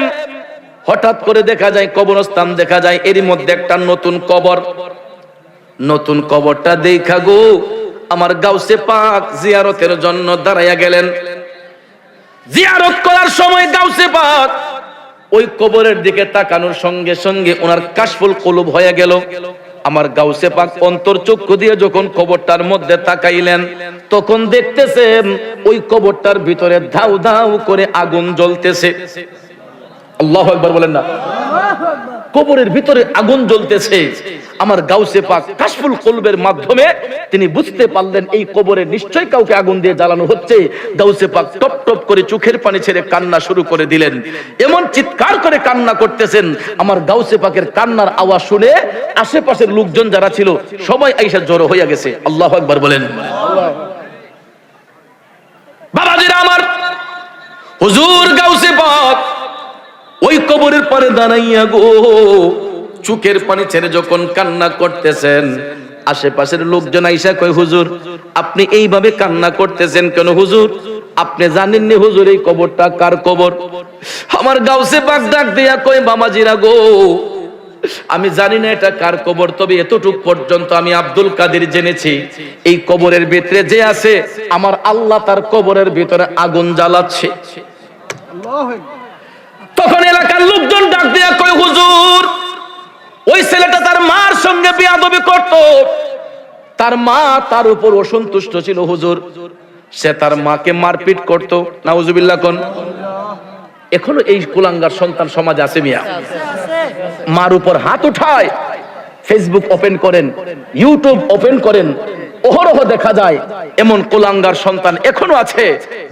হঠাৎ করে দেখা যায় কবরস্থান দেখা যায়, এরই মধ্যে একটা নতুন কবর। নতুন কবরটা দেখা গো আমার গাউসে পাক জিয়ারতের জন্য দাঁড়াইয়া গেলেন। জিয়ারত করার সময় গাউসে পাক ওই কবরের দিকে তাকানোর সঙ্গে সঙ্গে ওনার কাশফুল কুলুব হয়ে গেল। আমার গাউসে পাক অন্তর চক্ষু দিয়ে যখন কবরটার মধ্যে তাকাইলেন, তখন দেখতেছেন ওই কবরটার ভিতরে ধাউ ধাউ করে আগুন জ্বলতেছে। আল্লাহু আকবার বলেন না? কবরের ভিতরে আগুন জ্বলতেছে। আমার গাউসে পাক কাশফুল কুলবের মাধ্যমে তিনি বুঝতে পারলেন এই কবরে নিশ্চয়ই কাউকে আগুন দিয়ে জ্বালানো হচ্ছে। গাউসে পাক টপ টপ করে চোখের পানি ছেড়ে কান্না শুরু করে দিলেন। এমন চিৎকার করে কান্না করতেছেন, আমার গাউসে পাকের কান্নার আওয়াজ শুনে আশেপাশের লোকজন যারা ছিল সবাই আইসা জড়ো হইয়া গেছে। আল্লাহু আকবার বলেন। বাবাজিরা আমার, হুজুর গাউসে পাক ওই কবরের পারে দাঁড়াইয়া গো চোখের পানি ছেড়ে যখন কান্না করতেছেন, আশেপাশের লোকজন আইসা কয়, হুজুর আপনি এইভাবে কান্না করতেছেন কেন? হুজুর আপনি জানেন না হুজুর এই কবরটা কার কবর? আমার গাউসে পাক ডাক দিয়া কয়, বাবাজিরা গো আমি জানি না এটা কার কবর, তবে এতটুক পর্যন্ত আমি আব্দুল কাদের জেনেছি, এই কবরের ভিতরে যে আছে আমার আল্লাহ তার কবরের ভিতরে আগুন জ্বালাচ্ছে। তখন এলাকার লোকজন ডাক দিয়া কয়, হুজুর ওই ছেলেটা তার মার সঙ্গে বেয়াদবি করত, তার মা তার উপর অসন্তুষ্ট ছিল হুজুর, সে তার মাকে মারপিট করত। নাউজুবিল্লাহ কোন। এখনো এই কুলাঙ্গার সন্তান সমাজ আছে মিয়া, মার উপর হাত উঠায়। ফেসবুক ওপেন করেন, ইউটিউব ওপেন করেন, অহরহ দেখা যায় এমন কুলাঙ্গার সন্তান এখনো আছে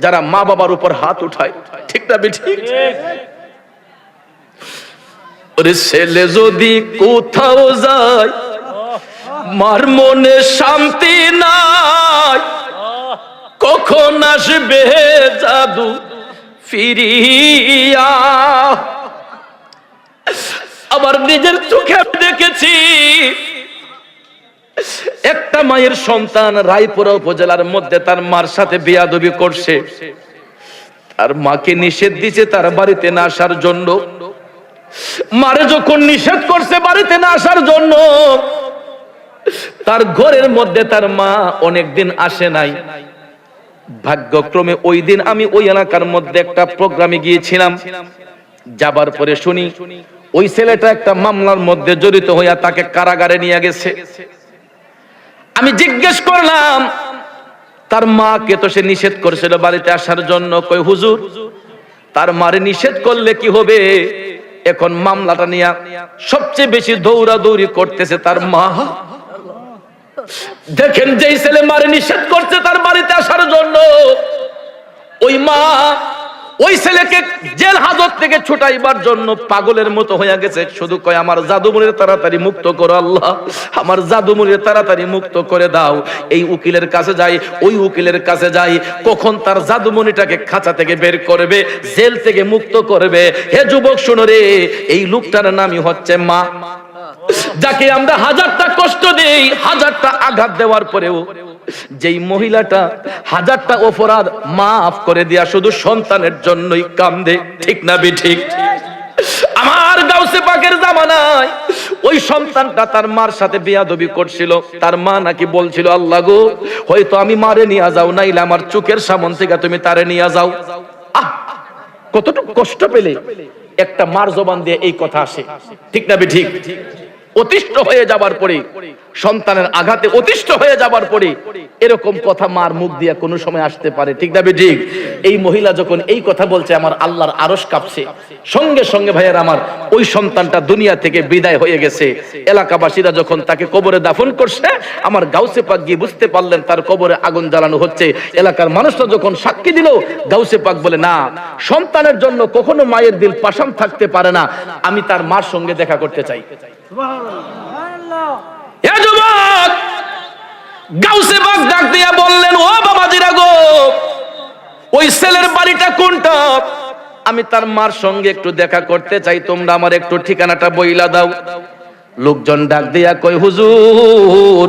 যারা মা বাবার উপর হাত উঠায়। ঠিক না ঠিক? ওরে ছেলে যদি কোথাও যায় মার মনে শান্তি নাই, কখন আসবে জাদু ফিরিয়া। আবার নিজের চোখে দেখেছি একটা মায়ের সন্তান রায়পুরা উপজেলার মধ্যে তার মার সাথে বেয়াদবি করছে, তার মাকে নিষেধ দিয়েছে তার বাড়িতে না আসার জন্য। মারে যখন নিষেধ করছে বাড়িতে না আসার জন্য, তার ঘরের মধ্যে তার মা অনেকদিন আসে নাই। ভাগ্যক্রমে ওই দিন আমি ওই এলাকার মধ্যে একটা প্রোগ্রামে গিয়েছিলাম, যাবার পরে শুনি ওই ছেলেটা একটা মামলার মধ্যে জড়িত হইয়া তাকে কারাগারে নিয়ে গেছে। আমি জিজ্ঞেস করলাম তার মাকে তো সে নিষেধ করেছিল বাড়িতে আসার জন্য। কই হুজুর তার মারে নিষেধ করলে কি হবে, এখন মামলাটা নিয়ে সবচেয়ে বেশি দৌড়াদৌড়ি করতেছে তার মা। দেখেন যেই ছেলে মারে নিষেধ করছে তার বাড়িতে আসার জন্য, ওই মা ওই ছেলেকে জেল হাজত থেকে ছুটাইবার জন্য পাগলের মতো হয়ে গেছে। শুধু কয় আমার জাদুমণির তাড়াতাড়ি মুক্ত করো আল্লাহ, আমার জাদুমণির তাড়াতাড়ি মুক্ত করে দাও। এই উকিলের কাছে যাই, ওই উকিলের কাছে যাই, কখন তার জাদুমণিটাকে খাঁচা থেকে বের করবে, জেল থেকে মুক্ত করবে। হে যুবক শুনো রে, এই লোকটার নামই হচ্ছে মা, যাকে আমরা হাজারটা কষ্ট দেই, হাজারটা আঘাত দেওয়ার পরেও যেই মহিলাটা হাজারটা অপরাধ মাফ করে দিয়া শুধু সন্তানের জন্যই কান্দে। ঠিক না ঠিক? আমার গাউসে পাকের জামানায় ওই সন্তানটা তার মার সাথে বেয়াদবি করছিল, তার মা নাকি বলছিল আল্লাহ গো হয়তো আমি মারে নিয়ে যাও, নাইলে আমার চোখের সামনে থেকে তুমি তারে নিয়ে যাও। আহ কতটুকু কষ্ট পেলে একটা মার জবান দিয়ে এই কথা আসে। ঠিক না ঠিক? অতিষ্ঠ হয়ে যাবার পরে, সন্তানের আঘাতে অতিষ্ঠ হয়ে যাবার পরে এরকম কথা মার মুখ দিয়ে কোনো সময় আসতে পারে। ঠিক না ঠিক? এই মহিলা যখন এই কথা বলছে আমার আল্লাহর আরশ কাঁপছে। সঙ্গে সঙ্গে ভাইয়ের আমার ওই সন্তানটা দুনিয়া থেকে বিদায় হয়ে গেছে। এলাকাবাসীরা যখন তাকে কবরে দাফন করছে, আমার গাউসে পাক গিয়ে বুঝতে পারলেন তার কবরে আগুন জ্বালানো হচ্ছে। এলাকার মানুষরা যখন সাক্ষী দিল, গাউসে পাক বলে না, সন্তানের জন্য কখনো মায়ের দিল পাষাণ থাকতে পারে না, আমি তার মার সঙ্গে দেখা করতে চাই। গাউসে পাক ডাক দিয়া বললেন ও বাবাজিরা গো, ওই ছেলের বাড়িটা কোনটা, আমি তার মার সঙ্গে একটু দেখা করতে চাই, তোমরা আমার একটু ঠিকানাটা বইলা দাও। লোকজন ডাক দিয়া কয় হুজুর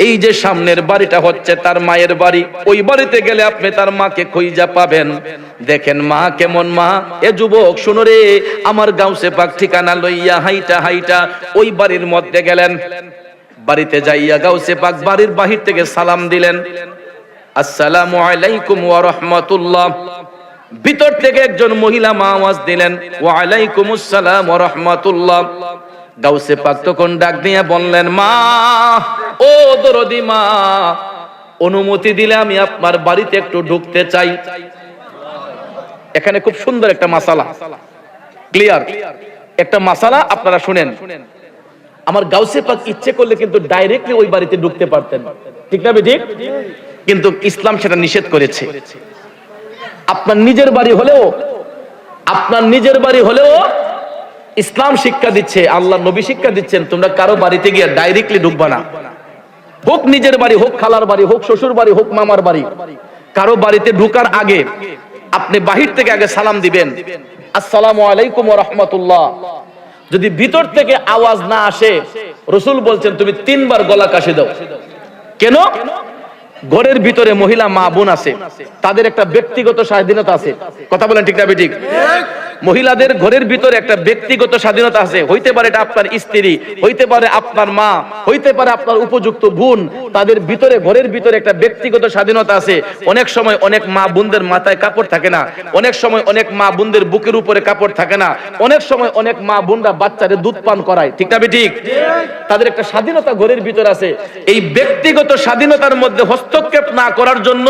এই যে সামনের বাড়িটা হচ্ছে তার মায়ের বাড়ি, ওই বাড়িতে গেলে আপনি তার মাকে খুঁজা পাবেন। দেখেন মা কেমন মা। এ যুবক শুনো রে, আমার গাউসে পাক ঠিকানা লইয়া হাইটা হাইটা ওই বাড়ির মধ্যে গেলেন। বাড়িতে যাইয়া গাউসে পাক বাড়ির বাহির থেকে সালাম দিলেন, আসসালামু আলাইকুম ওয়া রাহমাতুল্লাহ। ভিতর থেকে একজন মহিলা মা আওয়াজ দিলেন ওয়া আলাইকুমুস সালাম ওয়া রাহমাতুল্লাহ। গাউসে পাক তখন ডাক দিয়ে বললেন মা, ও দরদি মা, অনুমতি দিলে আমি আপনার বাড়িতে একটু ঢুকতে চাই। এখানে খুব সুন্দর একটা মাসালা, ক্লিয়ার একটা মাসালা আপনারা শুনেন। আমার গাউসে পাক ইচ্ছে করলে কিন্তু ডাইরেক্টলি ওই বাড়িতে ঢুকতে পারতেন। ঠিক না ঠিক? কিন্তু ইসলাম সেটা নিষেধ করেছে। আপনার নিজের বাড়ি হলেও, আপনার নিজের বাড়ি হলেও ইসলাম শিক্ষা দিচ্ছে, আল্লাহ নবী শিক্ষা দিচ্ছেন, তোমরা কারো বাড়িতে গিয়ে ডাইরেক্টলি ঢুকবা না। হোক নিজের বাড়ি, হোক খালার বাড়ি, হোক শ্বশুর বাড়ি, হোক মামার বাড়ি, কারো বাড়িতে ঢুকার আগে আপনি বাহির থেকে আগে সালাম দিবেন, আসসালামু আলাইকুম ওয়া রাহমাতুল্লাহ। যদি ভিতর থেকে আওয়াজ না আসে, রাসূল বলছেন তুমি 3 বার গলা কাশি দাও। কেন? ঘরের ভিতরে মহিলা মা বোন আছে, তাদের একটা ব্যক্তিগত স্বাধীনতা আছে। কথা বলেন ঠিক না ঠিক? মহিলাদের ঘরের ভিতরে একটা ব্যক্তিগত স্বাধীনতা আছে। হইতে পারে এটা আপনার স্ত্রী, হইতে পারে আপনার মা, হইতে পারে আপনার উপযুক্ত বোন। তাদের ভিতরে ঘরের ভিতরে একটা ব্যক্তিগত স্বাধীনতা আছে। অনেক সময় অনেক মা বোনদের মাথায় কাপড় থাকে না, অনেক সময় অনেক মা বোনদের বুকের উপরে কাপড় থাকে না, অনেক সময় অনেক মা বোনরা বাচ্চাদের দুধ পান করায়, ঠিক না ঠিক? তাদের একটা স্বাধীনতা ঘরের ভিতরে আছে। এই ব্যক্তিগত স্বাধীনতার মধ্যে হস্তক্ষেপ না করার জন্য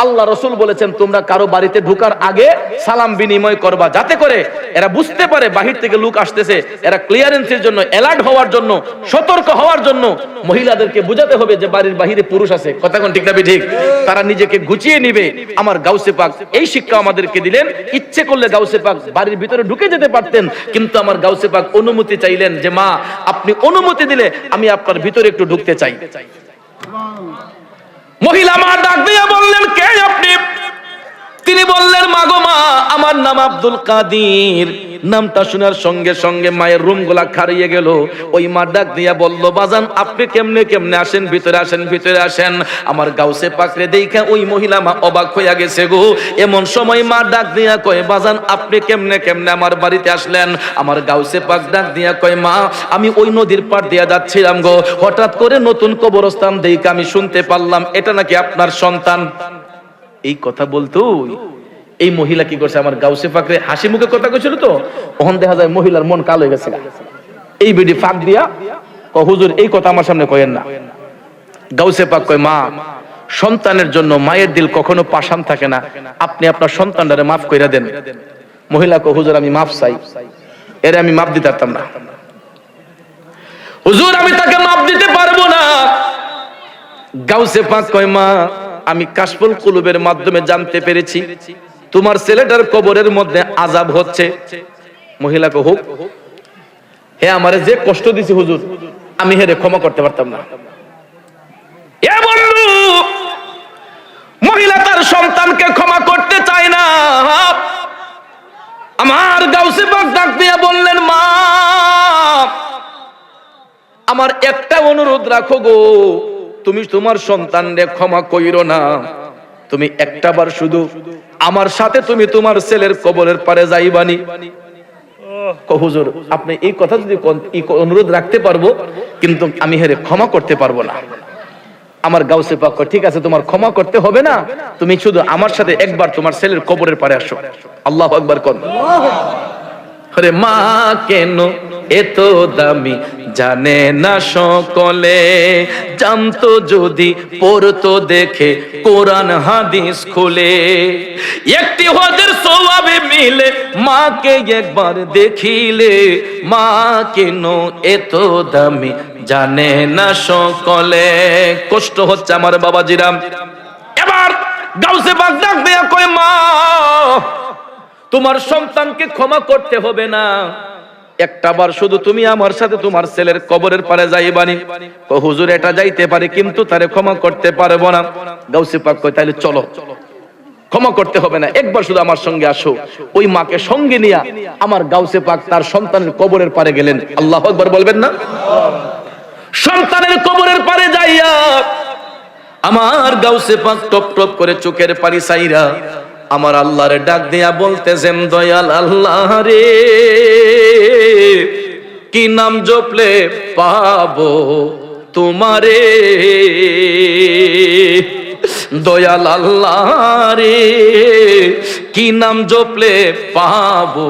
আল্লাহ রাসূল বলেছেন, তোমরা কারো বাড়িতে ঢোকার আগে সালাম বিনিময় করবা, যাতে করে এরা বুঝতে পারে বাহির থেকে লোক আসতেছে। এরা ক্লিয়ারেন্সের জন্য, অ্যালার্ট হওয়ার জন্য, সতর্ক হওয়ার জন্য মহিলাদেরকে বোঝাতে হবে যে বাড়ির বাহিরে পুরুষ আছে। কথা কোন ঠিক না ঠিক? তারা নিজেকে গুছিয়ে নিবে। আমার গাউসে পাক এই শিক্ষা আমাদেরকে দিলেন। ইচ্ছে করলে গাউসে পাক বাড়ির ভিতরে ঢুকে যেতে পারতেন, কিন্তু আমার গাউসে পাক অনুমতি চাইলেন যে মা, আপনি অনুমতি দিলে আমি আপনার ভিতরে একটু ঢুকতে চাই। মহিলা মা ডাক দিয়ে বললেন, কে আপনি? তিনি বললেন, মাগো মা, আমার নাম আব্দুল কাদির। নামটা শোনার সঙ্গে সঙ্গে মায়ের রুম গুলা খারিয়ে গেল। ওই মা ডাক দিয়া বলল, বাজান আপনি কেমনে কেমনে আসেন, ভিতরে আসেন, ভিতরে আসেন। আমার গাউসে পাকরে দেখা ওই মহিলা মা অবাক হইয়া গেছে গো। এমন সময় মা ডাক দিয়া কয়, বাজান আপনি কেমনে কেমনে আমার বাড়িতে আসলেন? আমার গাউসে পাক ডাক দিয়া কয়, মা আমি ওই নদীর পাড় দিয়া যাচ্ছিলাম গো, হঠাৎ করে নতুন কবরস্থান দেখে আমি শুনতে পারলাম এটা নাকি আপনার সন্তান। এই কথা বলতো এই মহিলা কি করছে, আমার গাউসে পাকরে হাসি মুখে কথা কইছিল তো, তখন দেখা যায় মহিলার মন কালো হয়ে গেছে। এই বেডি ফাঁক দিয়া কয়, হুজুর এই কথা আমার সামনে কইেন না। গাউসে পাক কয়, মা সন্তানের জন্য মায়ের দিল কখনো পাষাণ থাকে না, আপনি আপনার সন্তানটারে মাফ কইরা দেন। মহিলা কয়, হুজুর আমি মাফ চাই, এর আমি মাফ দিতে পারতাম না। হুজুর আমি তাকে মাফ দিতে পারবো না। গাউসে পাক কয়, মা আমি কাশফুল কুলুবের মাধ্যমে জানতে পেরেছি তোমার ছেলেটার কবরের মধ্যে আযাব হচ্ছে। মহিলাকে, হোক, হে আমারে যে কষ্ট দিছি হুজুর, আমি হেরে ক্ষমা করতে পারতাম না। এ বন্ধু, মহিলা তার সন্তানকে ক্ষমা করতে চায় না। আমার গাউসে পাক ডাক দিয়া বললেন, মা আমার একটা অনুরোধ রাখো গো, তুমি তোমার সন্তানকে ক্ষমা কইরো না, তুমি একটা বার শুধু আমার সাথে তুমি তোমার ছেলের কবরের পারে যাইবানি। হুজুর আপনি এই কথা যদি অনুরোধ রাখতে পারবো, কিন্তু আমি হেরে ক্ষমা করতে পারবো না। আমার গাউসে পাক কয়, ঠিক আছে তোমার ক্ষমা করতে হবে না, তুমি শুধু আমার সাথে একবার তোমার ছেলের কবরের পারে আসো। আল্লাহু আকবার কোন। আরে মা কেন এত দামি জানে না সকলে, জানতো যদি পড়তো দেখে কোরআন হাদিস খুলে। একটি হজের সওয়াবে মিলে মাকে একবার দেখিলে, মা কেন এত দামি জানে না সকলে। কষ্ট হচ্ছে আমার বাবাজিরাম। এবার গাউসে পাক ডাক দেয়া কয়, মা তোমার সন্তানকে ক্ষমা করতে হবে না, একটাবার শুধু তুমি আমার সাথে তোমার ছেলের কবরের পারে যাইবানি। হুজুর এটা যাইতে পারে, কিন্তু তারে ক্ষমা করতে পারবো না। গাউসে পাক কয়, তাহলে চলো, ক্ষমা করতে হবে না, একবার শুধু আমার সঙ্গে আসো। ওই মাকে সঙ্গে নিয়ে আমার গাউসে পাক তার সন্তানের কবরের পারে গেলেন। আল্লাহু আকবার বলবেন না? সন্তানের কবরের পারে যাইয়া আমার গাউসে পাক টপ টপ করে চোখের পানি চাইরা আমার আল্লাহরে ডাক দিয়া বলতেছেন, দয়াল আল্লাহ রে, কি নাম জপলে পাবো তোমারে, দয়াল আল্লাহ রে, কি নাম জপলে পাবো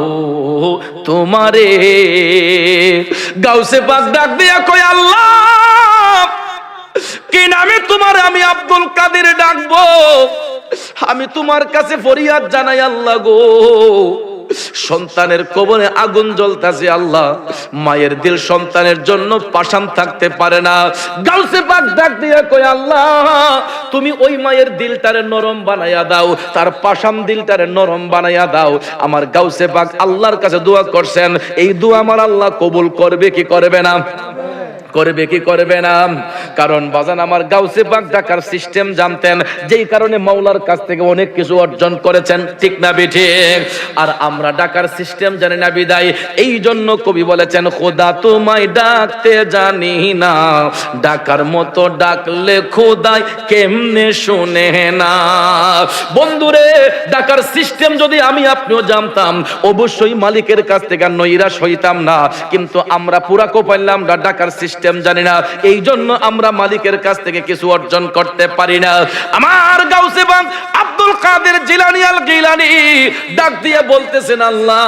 তোমারে। গাউসে পাক ডাক দিয়া কয়, আল্লাহ কি নামে তোমার আমি আব্দুল কাদের ডাকবো? আমি তোমার কাছে ফরিয়াদ জানাই আল্লাহ গো, সন্তানের কবরে আগুন জ্বলতাছে আল্লাহ, মায়ের দিল সন্তানের জন্য পাষাণ থাকতে পারে না। গাউসে পাক ডাক দিয়া কয়, আল্লাহ তুমি ওই মায়ের দিলটারে নরম বানাইয়া দাও, তার পাষাণ দিলটারে নরম বানাইয়া দাও। আমার গাউসে পাক আল্লাহর কাছে দোয়া করছেন, এই দোয়া আমার আল্লাহ কবুল করবে কি করবে না? করবে কি করবে না? কারণ বাজান আমার গাউসে পাক ঢাকার সিস্টেম জানতেন, যেই কারণে মাওলার কাছ থেকে অনেক কিছু অর্জন করেছেন, ঠিক না বেঠিক? আর আমরা ঢাকার সিস্টেম জানি না বিদায়, এই জন্য কবি বলেছেন খোদা তোমায় ডাকতে জানি না, ডাকার মতো ডাকলে খোদাই কেমনে শুনে না। বন্ধুরে, ঢাকার সিস্টেম যদি আমি আপনিও জানতাম, অবশ্যই মালিকের কাছ থেকে নৈরাশ হইতাম না। কিন্তু আমরা পুরা কোপাইলাম ঢাকার সিস্টেম জানি না, এই জন্য আমরা মালিকের কাছ থেকে কিছু অর্জন করতে পারি না। আমার গাউসে পাক আব্দুল কাদের জিলানী আল গিলানী ডাক দিয়ে বলতেছেন, আল্লাহ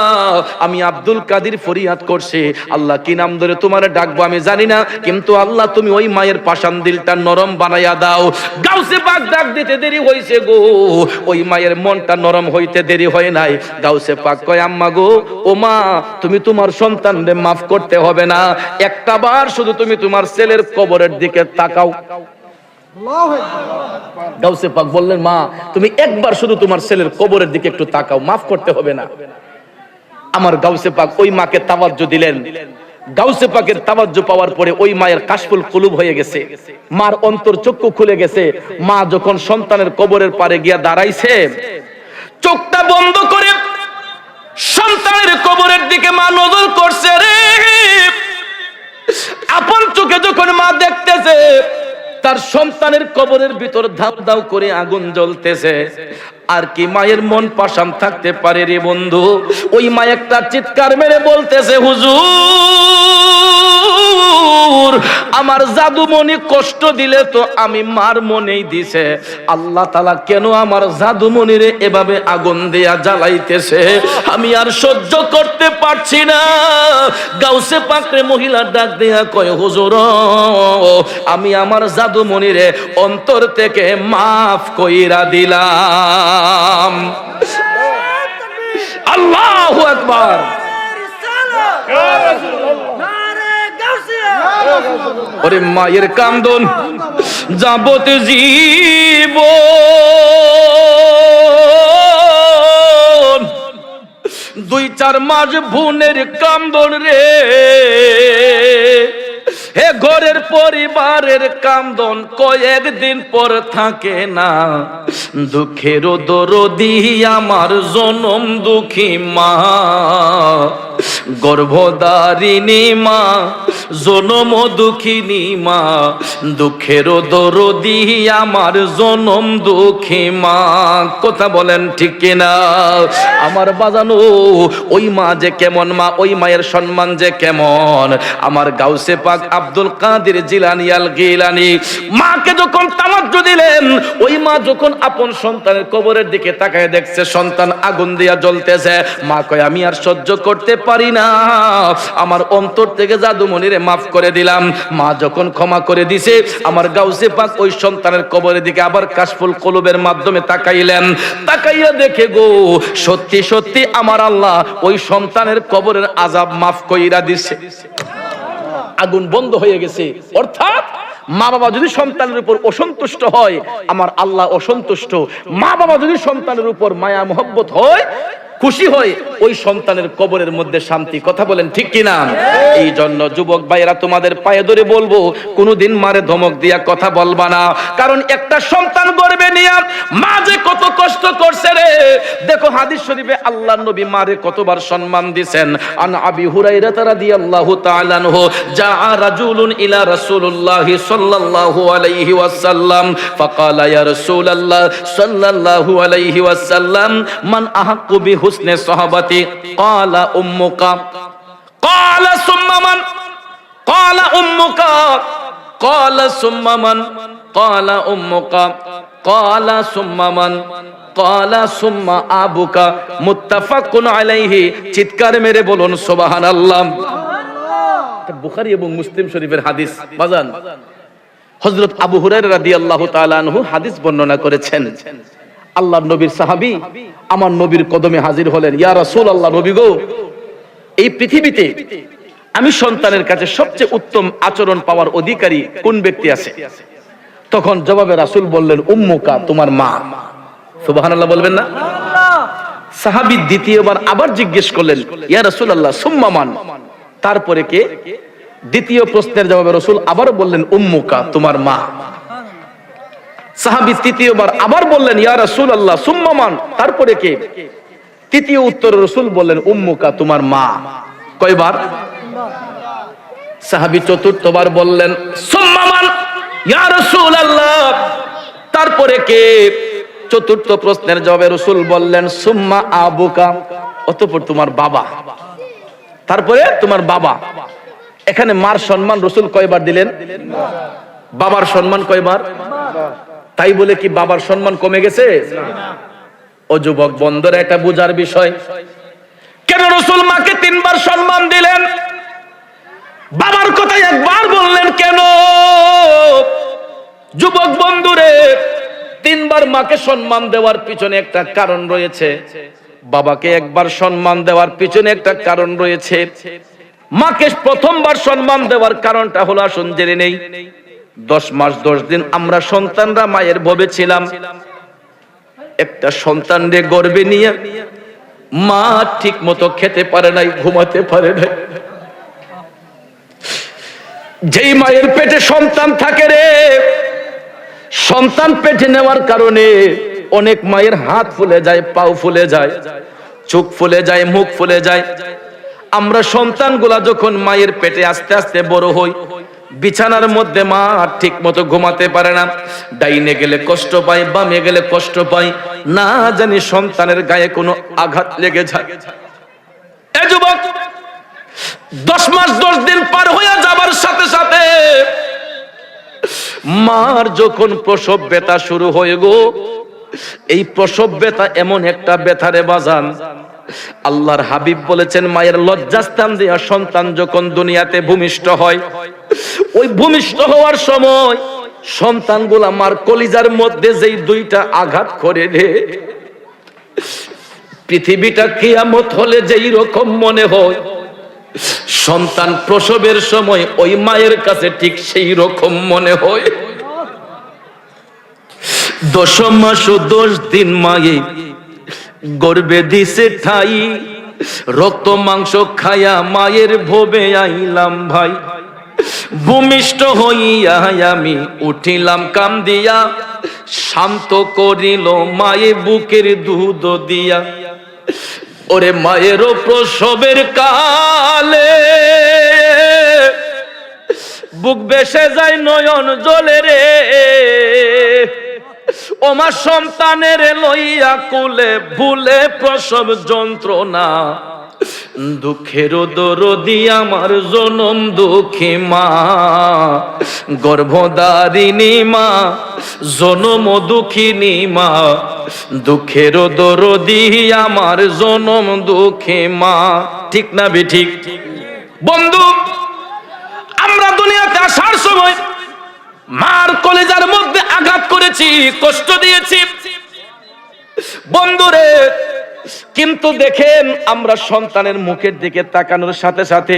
আমি আব্দুল কাদের ফরিয়াদ করছি, আল্লাহ কি নাম ধরে তোমারে ডাকবো আমি জানি না, কিন্তু আল্লাহ তুমি ওই মায়ের পাষাণ দিলটা নরম বানাইয়া দাও। গাউসে পাক ডাক দিতে দেরি হইছে গো, ওই মায়ের মনটা নরম হইতে দেরি হয় নাই। গাউসে পাক কয়, আম্মা গো, ও মা, তুমি তোমার সন্তানদের মাফ করতে হবে না, একটা বার শুধু তুমি তোমার ছেলের কবরের দিকে তাকাও। গাউসে পাক বললেন, মা তুমি একবার শুধু তোমার ছেলের কবরের দিকে একটু তাকাও, মাফ করতে হবে না। আমার গাউসে পাক ওই মাকে তাওয়াজ্জু দিলেন। গাউসে পাকের তাওয়াজ্জু পাওয়ার পরে ওই মায়ের কাশফুল কুলুব হয়ে গেছে, মার অন্তর চক্ষু খুলে গেছে। মা যখন সন্তানের কবরের পারে গিয়া দাঁড়াইছে, চোখটা বন্ধ করে সন্তানের কবরের দিকে মা নজর করছে রে। আপন চোখে যখন মা দেখতেছে তার সন্তানের কবরের ভিতর ধাপ ধাপ করে আগুন জ্বলতেছে, আর কি মায়ের মন পাষাণ থাকতে পারে রে বন্ধু? ওই মা একটা চিৎকার মেরে বলতেছে, হুজুর আমার জাদুমণি কষ্ট দিলে তো আমি মার মনেই দিছে, আল্লাহ তাআলা কেন আমার জাদুমণিরে এভাবে আগুন দেয়া জ্বালাইতেছে? আমি আর সহ্য করতে পারছি না। গাউসে পাকরে মহিলা ডাক দেয়া কয়, হুজুর আমি আমার জাদুমণিরে অন্তর থেকে মাফ কইরা দিলাম। আল্লাহু আকবার। ওরে মায়ের কান্দন যাবত জীবন, 2-4 মাস বোনের কান্দন রে, হে ঘরের পরিবারের কান্দন কয়েকদিন পর থাকে না। দুঃখের দরদি আমার জনম দুঃখী মা, গর্ভধারিণী মা, জনম দুঃখিনী মা, দুঃখের দরদি আমার জনম দুঃখী মা। কথা বলেন ঠিক কিনা? আমার বাজানো ওই মা যে কেমন মা, ওই মায়ের সম্মান যে কেমন। আমার গাউসে পাক আব্দুল কাদের জিলানী আল গিলানী মাকে যখন তাওয়াজ্জু দিলেন, ওই মা যখন আপন সন্তানের কবরের দিকে তাকায় দেখছে সন্তান আগুন দিয়া জ্বলতেছে, মা কয় আমি আর সহ্য করতে পারি না, আমার অন্তর থেকে জাদুমণিরে মাফ করে দিলাম। মা যখন ক্ষমা করে দিছে, আমার গাউসে পাক ওই সন্তানের কবরের দিকে আবার কাশফুল কলবের মাধ্যমে তাকাইলেন। তাকাইয়া দেখে গো, সত্যি সত্যি আমার আল্লাহ ওই সন্তানের কবরের আযাব মাফ কইরা দিছে, আগুন বন্ধ হয়ে গেছে। অর্থাৎ মা বাবা যদি সন্তানের উপর অসন্তুষ্ট হয়, আমার আল্লাহ অসন্তুষ্ট। মা বাবা যদি সন্তানের উপর মায়া মোহব্বত হয়, খুশি হয়, ওই সন্তানের কবরের মধ্যে শান্তি। কথা বলেন ঠিক কিনা? এই জন্য যুবক ভাইরা তোমাদের পায়ে ধরে বলবো, কোনোদিন মারে ধমক দিয়া কথা বলবা না। কারণ একটা সন্তান গর্ভে নিয়ে মা যে কত কষ্ট করছে রে। দেখো হাদিস শরীফে আল্লাহর নবী মারে কতবার সম্মান দিবেন। আন আবি হুরায়রা রাদিয়াল্লাহু তাআলা আনহু জাআ রাজুলুন ইলা রাসূলুল্লাহ সাল্লাল্লাহু আলাইহি ওয়াসাল্লাম ফাকালা ইয়া রাসূলুল্লাহ সাল্লাল্লাহু আলাইহি ওয়াসাল্লাম মান আহাক্কু বি হুসনে সাহাবাতি ক্বালা উম্মুকা ক্বালা সুম্মা মান ক্বালা উম্মুকা ক্বালা সুম্মা মান ক্বালা উম্মুকা ক্বালা সুম্মা মান ক্বালা সুম্মা আবুকা। মুত্তাফাকুন আলাইহি। চিৎকার মেরে বলুন সুবহানাল্লাহ। এটা বুখারী এবং মুসলিম শরীফের হাদিস। বাজান হযরত আবু হুরায়রা রাদিয়াল্লাহু তাআলা আনহু হাদিস বর্ণনা করেছেন, আল্লাহর নবীর সাহাবী আমার নবীর কদমে হাজির হলেন, ইয়া রাসূলুল্লাহ, নবী গো, এই পৃথিবীতে আমি সন্তানের কাছে সবচেয়ে উত্তম আচরণ পাওয়ার অধিকারী কোন ব্যক্তি আছে? তখন জবাবে রাসূল বললেন, উম্মুকা, তোমার মা। সুবহানাল্লাহ বলবেন না? সাহাবী দ্বিতীয়বার আবার জিজ্ঞেস করলেন, ইয়া রাসূলুল্লাহ সুম্মা মান, তারপরে কে? দ্বিতীয় প্রশ্নের জবাবে রাসূল আবার বললেন উম্মুকা, তোমার মা। সাহাবী তৃতীয়বার আবার বললেন ইয়া রাসূলুল্লাহ সুম্মা মান, তারপরে কে? তৃতীয় উত্তরে রাসূল বললেন উম্মুকা, তোমার মা। কয়বার? সাহাবী চতুর্থবার বললেন সুম্মা মান ইয়া রাসূলুল্লাহ, তারপরে কে? চতুর্থ প্রশ্নের জবাবে রাসূল বললেন সুম্মা আবুকা, অতঃপর তোমার বাবা। তারপরে তোমার বাবা। এখানে মার সম্মান রাসূল কয়বার দিলেন? বাবার সম্মান কয়বার? তাই বলে কি বাবার সম্মান কমে গেছে? ও যুবক বন্ধুরা, এটা বোঝার বিষয়। কেন রাসূল মাকে তিনবার সম্মান দিলেন, বাবার কথা একবার বললেন কেন? যুবক বন্ধুরে, তিনবার মাকে সম্মান দেওয়ার পিছনে একটা কারণ রয়েছে, বাবাকে একবার সম্মান দেওয়ার পিছনে একটা কারণ রয়েছে। মাকে প্রথমবার সম্মান দেওয়ার কারণটা হলো, আসুন জেনে নেই। 10 মাস 10 দিন আমরা সন্তানরা মায়ের ভবে ছিলাম। একটা সন্তানরে গর্ভে নিয়ে মা ঠিক মতো খেতে পারে নাই, ঘুমাতে পারে নাই। যেই মায়ের পেটে সন্তান থাকে রে, সন্তান পেটে নেওয়ার কারণে অনেক মায়ের হাত ফুলে যায়, পাও ফুলে যায়, চোখ ফুলে যায়, মুখ ফুলে যায়। আমরা সন্তানগুলা যখন মায়ের পেটে আস্তে আস্তে বড় হই, বিছানার মধ্যে মা ঠিক মতো ঘুমাতে পারে না, ডাইনে গেলে কষ্ট পায়, বামে গেলে কষ্ট পায়, না জানি সন্তানের গায়ে কোনো আঘাত লেগে যায়। এ যুবক, 10 মাস 10 দিন পার হয়ে যাবার সাথে সাথে মার যখন প্রসব ব্যথা শুরু হয়ে গো, এই প্রসব ব্যথা এমন একটা ব্যথা রে বাজান, আল্লাহর হাবিব বলেছেন মায়ের লজ্জাস্থান দিয়া সন্তান যখন দুনিয়াতে ভূমিষ্ঠ হয়, ওই ভূমিষ্ঠ হওয়ার সময় সন্তানগুলা মার কলিজার মধ্যে যেই দুইটা আঘাত করে রে, পৃথিবীটা কিয়ামত হলে যেই রকম মনে হয়, সন্তান প্রসবের সময় ওই মায়ের কাছে ঠিক সেই রকম মনে হয়। 10 মাস 10 দিন মায়ে গর্ভে দিছে ঠাই, রক্ত মাংস খায়া মায়ের ভবে আইলাম ভাই। ভূমিষ্ঠ হইয়া আমি উঠিলাম কান্দিয়া, শান্ত করিল মায়ে বুকের দুধ দিয়া। ওরে মায়েরও প্রসবের কালে বুক বেসে যায় নয়ন জলে রে, ওমা সন্তানের লইয়া কুলে ভুলে প্রসব যন্ত্রণা, দুঃখের দরদি আমার জনম দুঃখী মা, গর্ভধারিণী মা, জনম দুঃখিনী মা, দুঃখের দরদি আমার জনম দুঃখী মা। ঠিক না বেঠিক? বন্ধু, আমরা দুনিয়াতে আসার সময় মার কলেজার মধ্যে আঘাত করেছি, কষ্ট দিয়েছি বন্ধুরে, কিন্তু দেখেন আমরা সন্তানের মুখের দিকে তাকানোর সাথে সাথে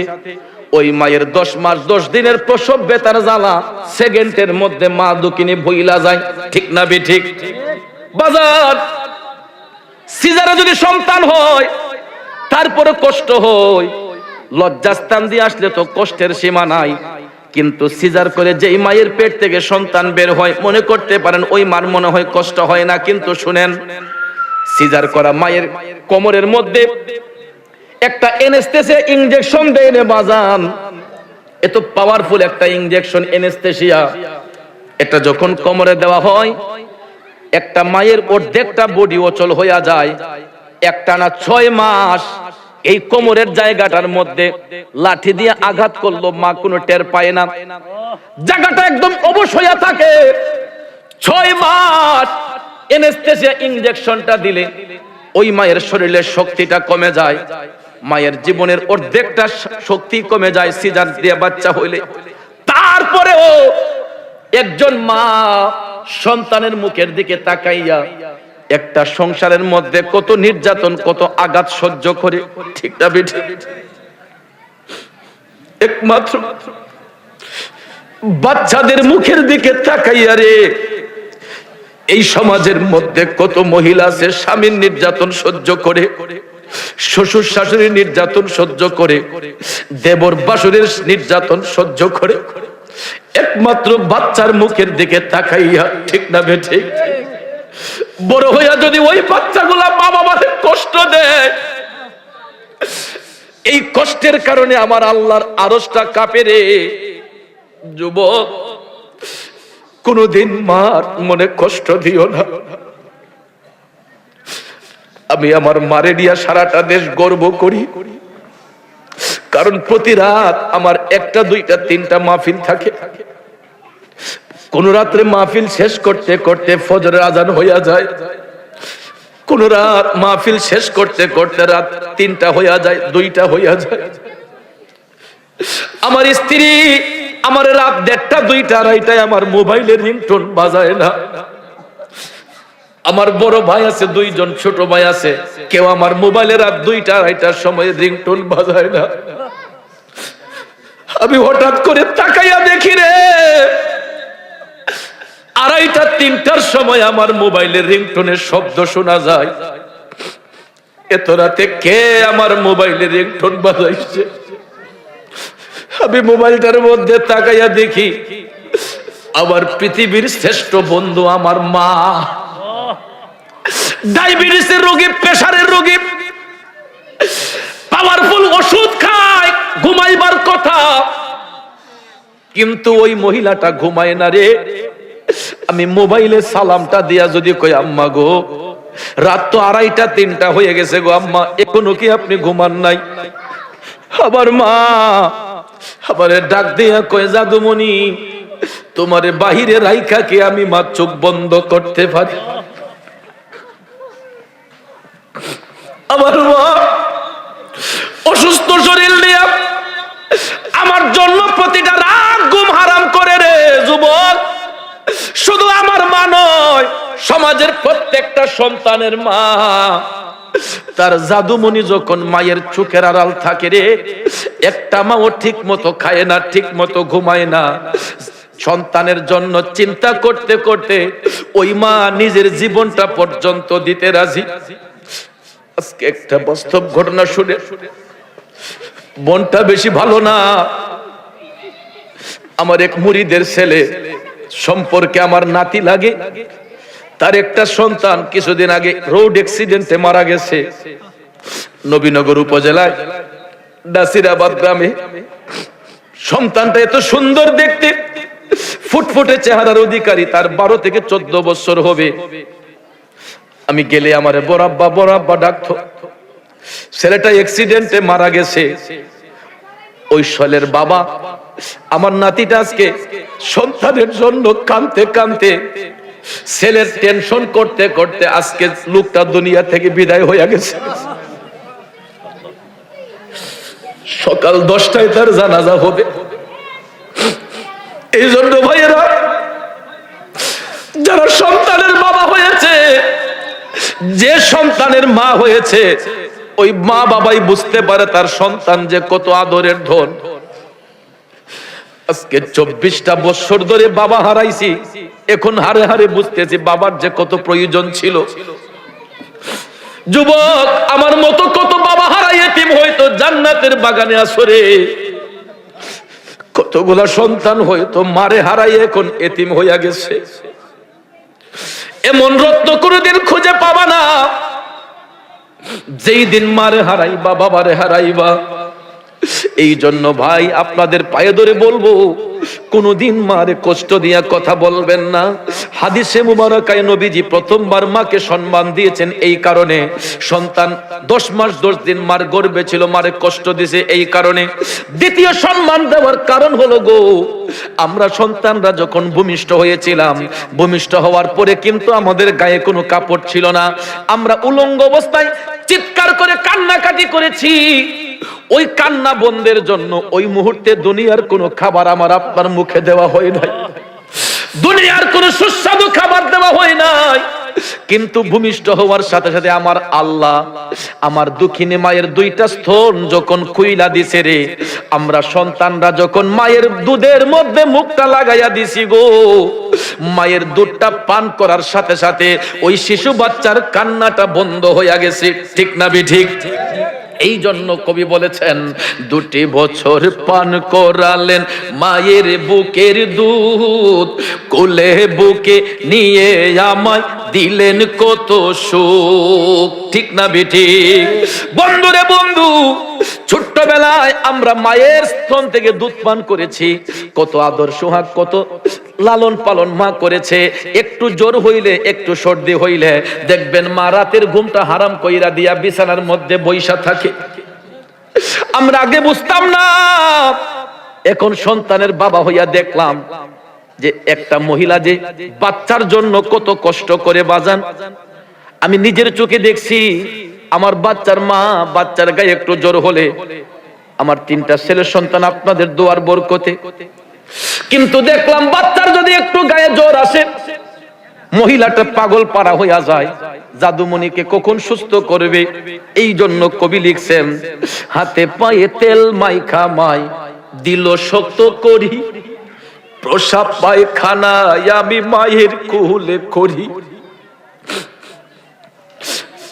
ওই মায়ের 10 মাস 10 দিনের প্রসব ব্যথার জ্বালা সেকেন্ডের মধ্যে মা দুঃখিনী ভুইলা যায়। ঠিক না বেঠিক? বাজার সিজারে যদি সন্তান হয় তারপরে কষ্ট হয়, লজ্জাস্থান দিয়ে আসলে তো কষ্টের সীমা নাই, কিন্তু সিজার করে যেই মায়ের পেট থেকে সন্তান বের হয়, মনে করতে পারেন ওই মার মনে হয় কষ্ট হয় না, কিন্তু শুনেন, সিজার করা মায়ের কোমরের মধ্যে একটা এনেস্থেসিয়া ইনজেকশন দেয় রে বাজান, এত পাওয়ারফুল একটা ইনজেকশন এনেস্থেসিয়া, এটা যখন কোমরে দেওয়া হয় একটা মায়ের অর্ধেকটা বডি অচল হয়ে যায়। একটানা 6 মাস এই কোমরের জায়গাটার মধ্যে লাঠি দিয়ে আঘাত করলো, মা কোনো টের পায় না, জায়গাটা একদম অবশ হয়ে থাকে। 6 মাস এনেস্থেসিয়া ইনজেকশনটা দিলে ওই মায়ের শরীরের শক্তিটা কমে যায়, মায়ের জীবনের অর্ধেকটা শক্তি কমে যায় সিজার দিয়ে বাচ্চা হইলে। তারপরেও একজন মা সন্তানের মুখের দিকে তাকাইয়া একটা সংসারের মধ্যে কত নির্যাতন, কত আঘাত সহ্য করে। ঠিক না বেঠিক? একমাত্র বাচ্চাদের মুখের দিকে তাকাইয়া রে, এই সমাজের মধ্যে কত মহিলা আছে স্বামীর নির্যাতন সহ্য করে শ্বশুর শাশুড়ির নির্যাতন সহ্য করে, দেবর বাসুরের নির্যাতন সহ্য করে, একমাত্র বাচ্চার মুখের দিকে তাকাইয়া, ঠিক না বেঠে, বড় হইয়া যদি ওই বাচ্চাগুলা বাবা মাকে কষ্ট দেয়, এই কষ্টের কারণে আমার আল্লাহর আরশটা কাঁপে রে। যুবক, কোনদিন মার মনে কষ্ট দিও না। আমি আমার মারে নিয়ে সারাটা দেশ গর্ব করি, কারণ প্রতি রাত আমার একটা দুইটা তিনটা মাহফিল থাকে। কোন রাত্রে মাহফিল শেষ করতে করতে ফজরের আজান হইয়া যায়, কোন রাত মাহফিল শেষ করতে করতে রাত 3টা হইয়া যায়, 2টা হইয়া যায়। আমার স্ত্রী আমার রাত 1:30 2টা 2:30টায় আমার মোবাইলের রিংটোন বাজায় না। আমার বড় ভাই আছে, 2 জন ছোট ভাই আছে, কেউ আমার মোবাইলে রাত 2টা 2:30টার সময় রিংটোন বাজায় না। আমি হঠাৎ করে তাকাইয়া দেখি রে, 2:30 3টার সময় আমার মোবাইলের রিংটোনের শব্দ শোনা যায়। এত রাতে কে আমার মোবাইলের রিংটোন বাজাইছে? আমি মোবাইলটার মধ্যে তাকাইয়া দেখি আমার পৃথিবীর শ্রেষ্ঠ বন্ধু আমার মা, ডায়াবেটিসের রোগী, প্রেসারের রোগী, পাওয়ারফুল ওষুধ খায়, ঘুমাইবার কথা, কিন্তু ওই মহিলাটা ঘুমায় না রে। আমি মোবাইলে সালামটা দিয়া যদি কই, আম্মা গো, রাত তো 2:30 3টা হয়ে গেছে গো আম্মা, এখনো কি আপনি ঘুমান নাই? আবার মা আমারে ডাক দিয়া কয়, জাদুমণি, তোমারে বাহিরে রাইখা কি আমি মা চোখ বন্ধ করতে পারি? আমার মা অসুস্থ শরীর নিয়ে আমার জন্য প্রতিটা রাত ঘুম হারাম করে রে। যুবক, শুধু আমার মা নয়, সমাজের প্রত্যেকটা সন্তানের মা, তার জাদুমণি যখন মায়ের চোখের আড়াল থাকে রে, একটা মাও ঠিক মতো খায় না, ঠিক মতো ঘুমায় না। সন্তানের জন্য চিন্তা করতে করতে ওই মা নিজের জীবনটা পর্যন্ত দিতে রাজি। আজকে একটা বাস্তব ঘটনা শুনে মনটা বেশি ভালো না। আমার এক মুরিদের ছেলে সম্পর্কে আমার নাতি লাগে, তার একটা সন্তান কিছুদিন আগে রোড অ্যাক্সিডেন্টে মারা গেছে নবীনগর উপজেলায় নাসিরাবাদ গ্রামে। সন্তানটা এত সুন্দর দেখতে, ফুটফুটে চেহারার অধিকারী, তার 12 থেকে 14 বছর হবে। আমি গেলে আমারে বরাব্বা বরাব্বা ডাকতো। ছেলেটা অ্যাক্সিডেন্টে মারা গেছে। ওই ছেলের বাবা, আমার নাতিটা আজকে সন্তানের জন্য কাঁদতে কাঁদতে, ছেলের টেনশন করতে করতে আজকে লোকটা দুনিয়া থেকে বিদায় হয়ে গেছে। সকাল 10টায় তার জানাজা হবে। এই জন্য ভাইয়েরা, যারা সন্তানের বাবা হয়েছে, যে সন্তানের মা হয়েছে, ওই মা বাবাই বুঝতে পারে তার সন্তান যে কত আদরের ধন। আজকে 24টা বছর ধরে বাবা হারাইছি, এখন হারে হারে বুঝতেছি বাবার যে কত প্রয়োজন ছিল। যুবক, আমার মতো কত বাবা হারাই এতিম হয়তো জান্নাতের বাগানে আসরে, কতগুলা সন্তান হয়তো মারে হারাই এখন এতিম হইয়া গেছে। এমন রত্ন কোনদিন খুঁজে পাবা না, যেই দিন মারে হারাইবা, বাবারে হারাইবা। এই জন্য ভাই, আপনাদের পায়ে ধরে বলবো, কোনদিন মারে কষ্ট দিয়া কথা বলবেন না। হাদিসে মুবারাকায় নবীজি প্রথমবার মাকে সম্মান দিয়েছেন এই কারণে, সন্তান 10 মাস 10 দিন মার গর্ভে ছিল, মারে কষ্ট দিয়েছে এই কারণে। দ্বিতীয় সম্মান দেওয়ার কারণ হলো গো, আমরা সন্তানরা যখন ভূমিষ্ঠ হয়েছিলাম, ভূমিষ্ঠ হওয়ার পরে কিন্তু আমাদের গায়ে কোনো কাপড় ছিল না, আমরা উলঙ্গ অবস্থায় চিৎকার করে কান্নাকাটি করেছি। ওই কান্না বন্ধের জন্য ওই মুহূর্তে দুনিয়ার কোনো খাবার আমার আপনার মুখে দেওয়া হয় নাই, দুনিয়ার কোনো সুস্বাদু খাবার দেওয়া হয় নাই। কিন্তু ভূমিষ্ঠ হওয়ার সাথে সাথে আমার আল্লাহ আমার দুঃখিনী মায়ের 2টা স্তন যখন খুইলা দিছে রে, আমরা সন্তানরা যখন মায়ের দুধের মধ্যে মুখটা লাগাইয়া দিছি গো, মায়ের দুধটা পান করার সাথে সাথে ওই শিশু বাচ্চার কান্নাটা বন্ধ হয়ে গেছে, ঠিক না ঠিক? এই জন্য কবি বলেছেন 2 বছর পান করালেন মায়ের বুকের দুধ, কোলে বুকে নিয়ে আমায় দিলেন কত সুখ, ঠিক না ঠিক? বন্ধুরে বন্ধু, ছোট্টবেলায় আমরা মায়ের স্তন থেকে দুধ পান করেছি, কত আদর সোহাগ, কত লালন পালন মা করেছে। একটু জ্বর হইলে, একটু সর্দি হইলে দেখবেন মা রাতের ঘুমটা হারাম কইরা দিয়া বিছানার মধ্যে বইসা থাকে। আমরা আগে বুঝতাম না, এখন সন্তানের বাবা হইয়া দেখলাম যে একটা মহিলা যে বাচ্চার জন্য কত কষ্ট করে বাজান। আমি নিজের চোখে দেখছি, আমার বাচ্চার মা বাচ্চার গায়ে একটু জ্বর হলে, আমার 3টা ছেলের সন্তান আপনাদের দোয়ার বরকতে, কিন্তু দেখলাম বাচ্চার যদি একটু গায়ে জ্বর আসে, মহিলাটা পাগল পারা হইয়া যায়, জাদুমণিকে কখন সুস্থ করবে। এই জন্য কবি লিখছেন, হাতে পায়ে তেল মাইখা মাই দিল শক্ত করি, প্রসাব পায়খানায় আমি মায়ের কোলে করি,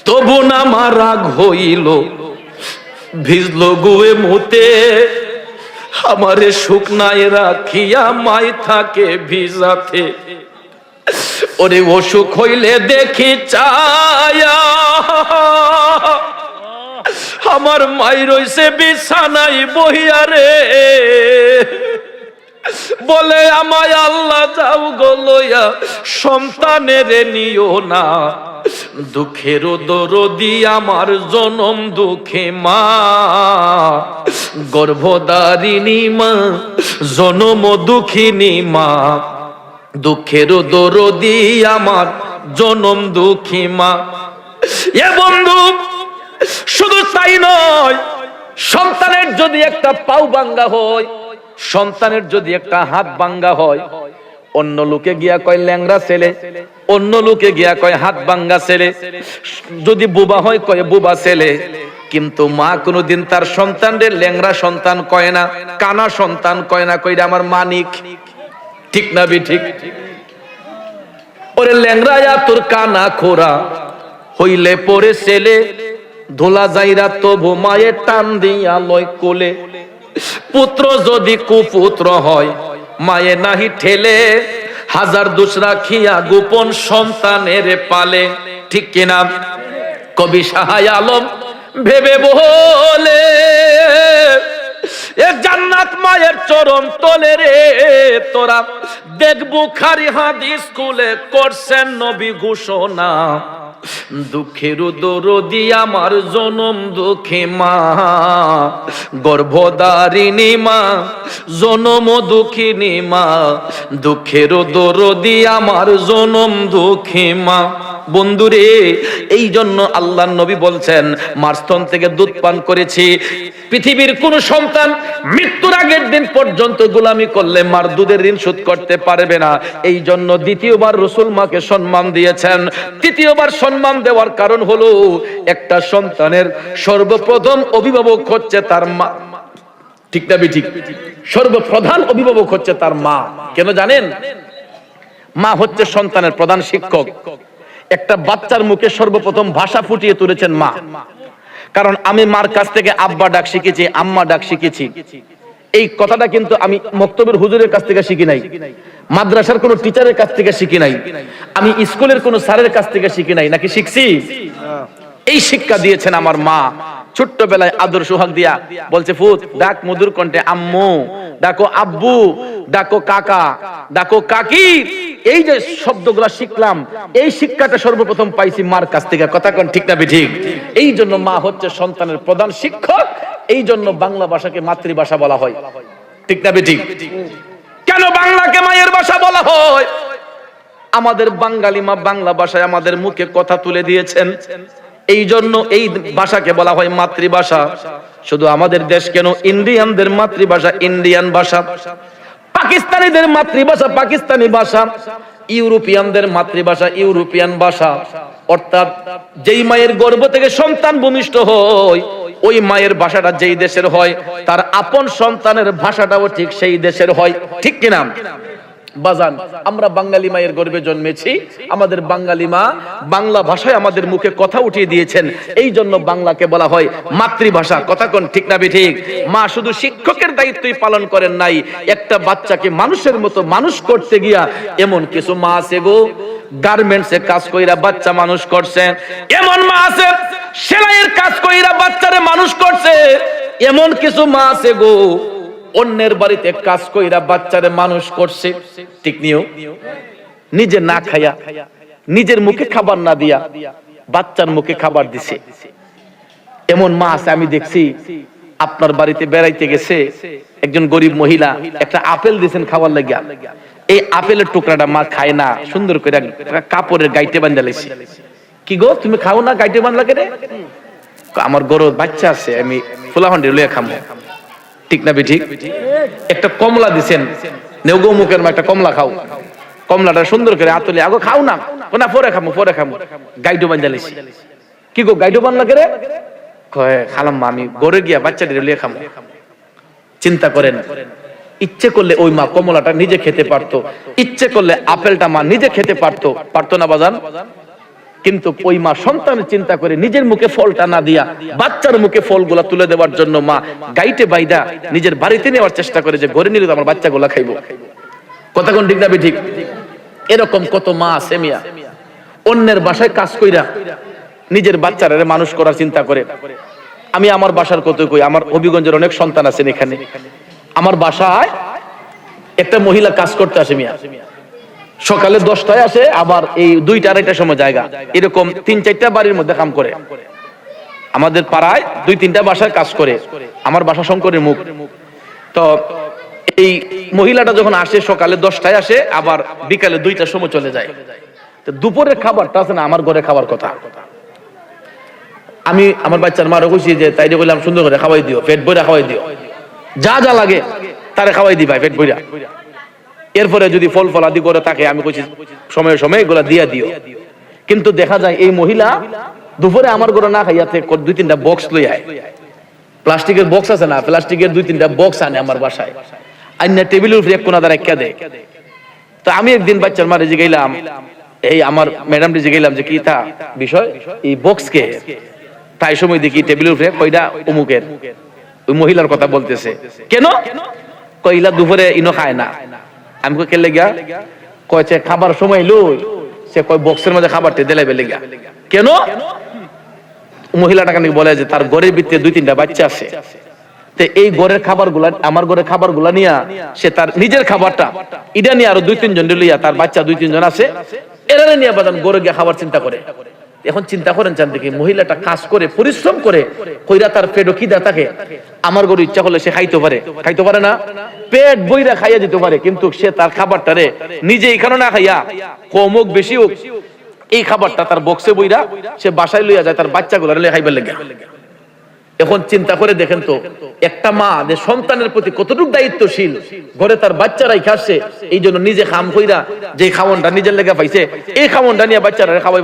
তবু না আমার রাগ হইল, ভিজলো গুয়ে মুতে, আমারে শুকনায় রাখিয়া মাই থাকে ভিজাতে। ওরে অসুখ হইলে দেখি চায়া, আমার মাই রইছে বিছানায় বহিয়া রে, বলে আমায় আল্লাহ যাও গো লইয়া সন্তানের নিও না, দুঃখের দরদি আমার জনম দুঃখে মা, গর্ভধারিণী মা, জনম দুঃখিনী মা, দুঃখের দরদি আমার জনম দুঃখী মা। এ বন্ধু, শুধু তাই নয়, সন্তানের যদি একটা পাও ভাঙ্গা হয়, সন্তানের যদি একটা হাত ভাঙ্গা হয়, অন্য লোকে গিয়া কয় ল্যাংড়া ছেলে, অন্য লোকে গিয়া কয় হাত ভাঙ্গা ছেলে, যদি বুবা হয় কয় বুবা ছেলে। কিন্তু মা কোনোদিন তার সন্তানদের ল্যাংড়া সন্তান কয় না, কানা সন্তান কয় না, কইরা আমার মানিক, ঠিক না ঠিক? ওরে ল্যাংড়ায়া তোর কানা খোরা হইলে পরে ছেলে, ধোলা যাইরা তবু মায়ের টান দিয়া লয় কোলে, পুত্র যদি কুপুত্র হয় মায়ে নাহি ঠেলে, হাজার দোষ রাখিয়া গোপন সন্তানের পালে, ঠিক কিনা? কবি শাহ আলম ভেবে বলে, এ জান্নাত মায়ের চরণ তলে রে, তোরা দেখ বুখারী হাদিস খুলে করছেন নবী ঘোষণা, দুঃখের দরদি আমার জনম দুঃখী মা, গর্ভধারিণী মা, জনম দুঃখিনী মা, দুঃখের দরদি আমার জনম দুঃখী মা। বন্ধুরে, এই জন্য আল্লাহর নবী বলছেন, মার স্তন থেকে দুধ পান করেছি। পৃথিবীর কোন সন্তান মৃত্যুর আগের দিন পর্যন্ত গোলামি করলে মার দুধের ঋণ শোধ করতে পারবে না। এই জন্য দ্বিতীয়বার রাসূল মাকে সম্মান দিয়েছেন। তৃতীয়বার সম্মান দেওয়ার কারণ হলো, একটা সন্তানের সর্বপ্রথম অভিভাবক হচ্ছে তার মা, ঠিক না ঠিক? সর্বপ্রধান অভিভাবক হচ্ছে তার মা। কেন জানেন? মা হচ্ছে সন্তানের প্রধান শিক্ষক। একটা বাচ্চার মুখে সর্বপ্রথম ভাষা ফুটিয়ে তুলেছেন মা। কারণ আমি মার কাছ থেকে আব্বা ডাক শিখেছি, আম্মা ডাক শিখেছি। এই কথাটা কিন্তু আমি মক্তবের হুজুরের কাছ থেকে শিখি নাই, মাদ্রাসার কোন টিচারের কাছ থেকে শিখি নাই, আমি স্কুলের কোন স্যারের কাছ থেকে শিখি নাই। নাকি শিখছি? এই শিক্ষা দিয়েছেন আমার মা। ছোট্টবেলায় আদর সোহাগ দিয়া বলছে, ফুত ডাক মধুর কণ্ঠে আম্মু, ডাকো আব্বু, ডাকো কাকা, ডাকো কাকি। এই যে শব্দগুলা শিখলাম, এই শিক্ষাটা সর্বপ্রথম পাইছি মার কাছ থেকে। কথা কোন ঠিক না ঠিক? এই জন্য মা হচ্ছে সন্তানের প্রধান শিক্ষক। এই জন্য বাংলা ভাষাকে মাতৃভাষা বলা হয়, ঠিক না ঠিক? কেন বাংলাকে মায়ের ভাষা বলা হয়? আমাদের বাঙালি মা বাংলা ভাষায় আমাদের মুখে কথা তুলে দিয়েছেন। এই জন্য এই ভাষাকে বলা হয় মাতৃভাষা। শুধু আমাদের দেশ কেন, ইন্ডিয়ানদের মাতৃভাষা ইন্ডিয়ান ভাষা, পাকিস্তানিদের মাতৃভাষা পাকিস্তানি ভাষা, ইউরোপিয়ানদের মাতৃভাষা ইউরোপিয়ান ভাষা। অর্থাৎ যেই মায়ের গর্ভ থেকে সন্তান ভূমিষ্ঠ হয়, ওই মায়ের ভাষাটা যেই দেশের হয়, তার আপন সন্তানের ভাষাটাও ঠিক সেই দেশের হয়, ঠিক কিনা? বাজান, আমরা বাঙালি মায়ের গর্ভে জন্মেছি, আমাদের বাঙালি মা বাংলা ভাষায় আমাদের মুখে কথা উঠিয়ে দিয়েছেন, এই জন্য বাংলাকে বলা হয় মাতৃভাষা। কথা কোন ঠিক না ঠিক? মা শুধু শিক্ষকের দায়িত্বই পালন করেন নাই, একটা বাচ্চাকে মানুষের মতো মানুষ করতে গিয়া এমন কিছু মা আছে গো, গার্মেন্টসে কাজ কইরা বাচ্চা মানুষ করছে, এমন মা আছে সেলাইয়ের কাজ কইরা বাচ্চারে মানুষ করছে, এমন কিছু মা আছে গো অন্যের বাড়িতে কাজ কইরা বাচ্চারে মানুষ করছে। ঠিক নিও, নিজে না খায়া, নিজের মুখে খাবার না দিয়া বাচ্চার মুখে খাবার দিছে। এমন মা আছে আমি দেখছি, আপনার বাড়িতে বেড়াইতে গেছে একজন গরিব মহিলা, একটা আপেল দিয়েছেন খাওয়ার লাগিয়া, এই আপেলের টুকরাটা মা খায় না, সুন্দর করে কাপড়ের গাইটে বান্ধা লাইছে। কি গো তুমি খাও না, গাইটে বান্ধলা কেন? আমার গরু বাচ্চা আছে, আমি ফুলাহান্ডি লইয়া খামো। ঠিক না ঠিক? একটা কমলা দিছেন, নেউগো মুখের মা একটা কমলা খাও, কমলাটা সুন্দর করে আতলে আগো খাও না, না পরে খামো পরে খামো, গাইডো বান্ধা লাইছি। কি গো গাইডো বান্ধলা কেন? কয় খালাম মা আমি গড়ে গিয়া বাচ্চাটা লইয়া খামো। চিন্তা করেন, ইচ্ছে করলে ওই মা কমলাটা নিজে খেতে পারতো, ইচ্ছে করলে আপেলটা মা নিজে খেতে পারতো, পারতো না বাজান? কিন্তু ওই মা সন্তানের চিন্তা করে নিজের মুখে ফলটা না দিয়া বাচ্চার মুখে ফলগুলা তুলে দেওয়ার জন্য মা গাইটে বাইদা নিজের বাড়িতে নেওয়ার চেষ্টা করে, যে ঘরে নিলে তো আমার বাচ্চাগুলা খাইবো। কথা কোন ঠিক না ঠিক? এরকম কত মা আছে মিয়া, অন্যের বাসায় কাজ কইরা নিজের বাচ্চারা মানুষ করার চিন্তা করে। আমি আমার বাসার কত কই, আমার হবিগঞ্জের অনেক সন্তান আছেন এখানে, আমার বাসায় একটা মহিলা কাজ করতে আসে মিয়া, সকালে 10টায় আসে, আবার এই 2টা 2:30টার সময় জায়গা, এরকম 3-4টা বাড়ির মধ্যে কাম করে। আমাদের পাড়ায় 2-3টা বাসায় কাজ করে, আমার বাসা শঙ্করের মুখ। তো এই মহিলাটা যখন আসে সকালে 10টায় আসে, আবার বিকালে 2টার সময় চলে যায়। তো দুপুরের খাবারটা আছে না, আমার ঘরে খাবার কথা। আমি আমার বাচ্চার মারও কইছি যে তাইরে বললাম সুন্দর করে খাওয়াই দিও, পেট ভরে খাওয়াই দিও, যা যা লাগে তারে খাওয়াই দিবা পেট ভরে। এরপরে যদি ফল ফলাদি করে থাকে আমি কইছি সময়ে সময়ে এগুলা দিয়া দিও। কিন্তু দেখা যায় এই মহিলা দুপুরে আমার ঘরে না খাইয়াতে 2-3টা বক্স লই আয়, প্লাস্টিকের বক্স আছে না, প্লাস্টিকের 2-3টা বক্স আনে আমার বাসায়, আইনা টেবিলের উপরে এক কোণা দ্বারা রেখে দেয়। তো আমি একদিন বাচ্চার মারে জিগাইলাম, এই আমার ম্যাডামকে জিগাইলাম যে কি তা বিষয়, এই বক্স কে? তাই সময় দেখি টেবিলের উপরে কয়টা অমুকের, ওই মহিলার কথা বলতেছে। কেন? কইলা দুপুরে ইনো খায় না। আমি কই কেলে গিয়া? কয়েছে খাবার সময় লই, সে কয় বক্সের মধ্যে খাবারটা দিলে বেলে গিয়া। কেন? মহিলাটা কানে বলে যে তার ঘরের ভিতরে 2-3টা বাচ্চা আছে, তো এই ঘরের খাবারগুলা আমার ঘরের খাবারগুলা নিয়া সে তার নিজের খাবারটা ইডা নিয়ে আরো 2-3 জন লইয়া, তার বাচ্চা 2-3 জন আছে, এরা নিয়ে বাদাম ঘরে গিয়া খাবার চিন্তা করে। এখন চিন্তা করেন চান দেখি, মহিলাটা কাজ করে পরিশ্রম করে কইরা তার পেটও খিদা থাকে, আমার গরু ইচ্ছা করলে সে খাইতে পারে না, পেট বইরা খাইয়া দিতে পারে, কিন্তু সে তার খাবারটারে নিজে এখানে না খাইয়া কম হোক বেশি হোক এই খাবারটা তার বক্সে বইরা সে বাসায় লইয়া যায়, তার বাচ্চাগুলো লইয়া খাইবার লেগে। এখন চিন্তা করে দেখেন তো, একটা মা যে সন্তানের প্রতি কতটুকু দায়িত্বশীল, ঘরে তার বাচ্চারাই খাচ্ছে, এই জন্য নিজে খাম কইরা যে খাওয়ানটা নিজের লেগে পাইছে, এই খাওয়ানটা নিয়ে বাচ্চারা খাওয়াই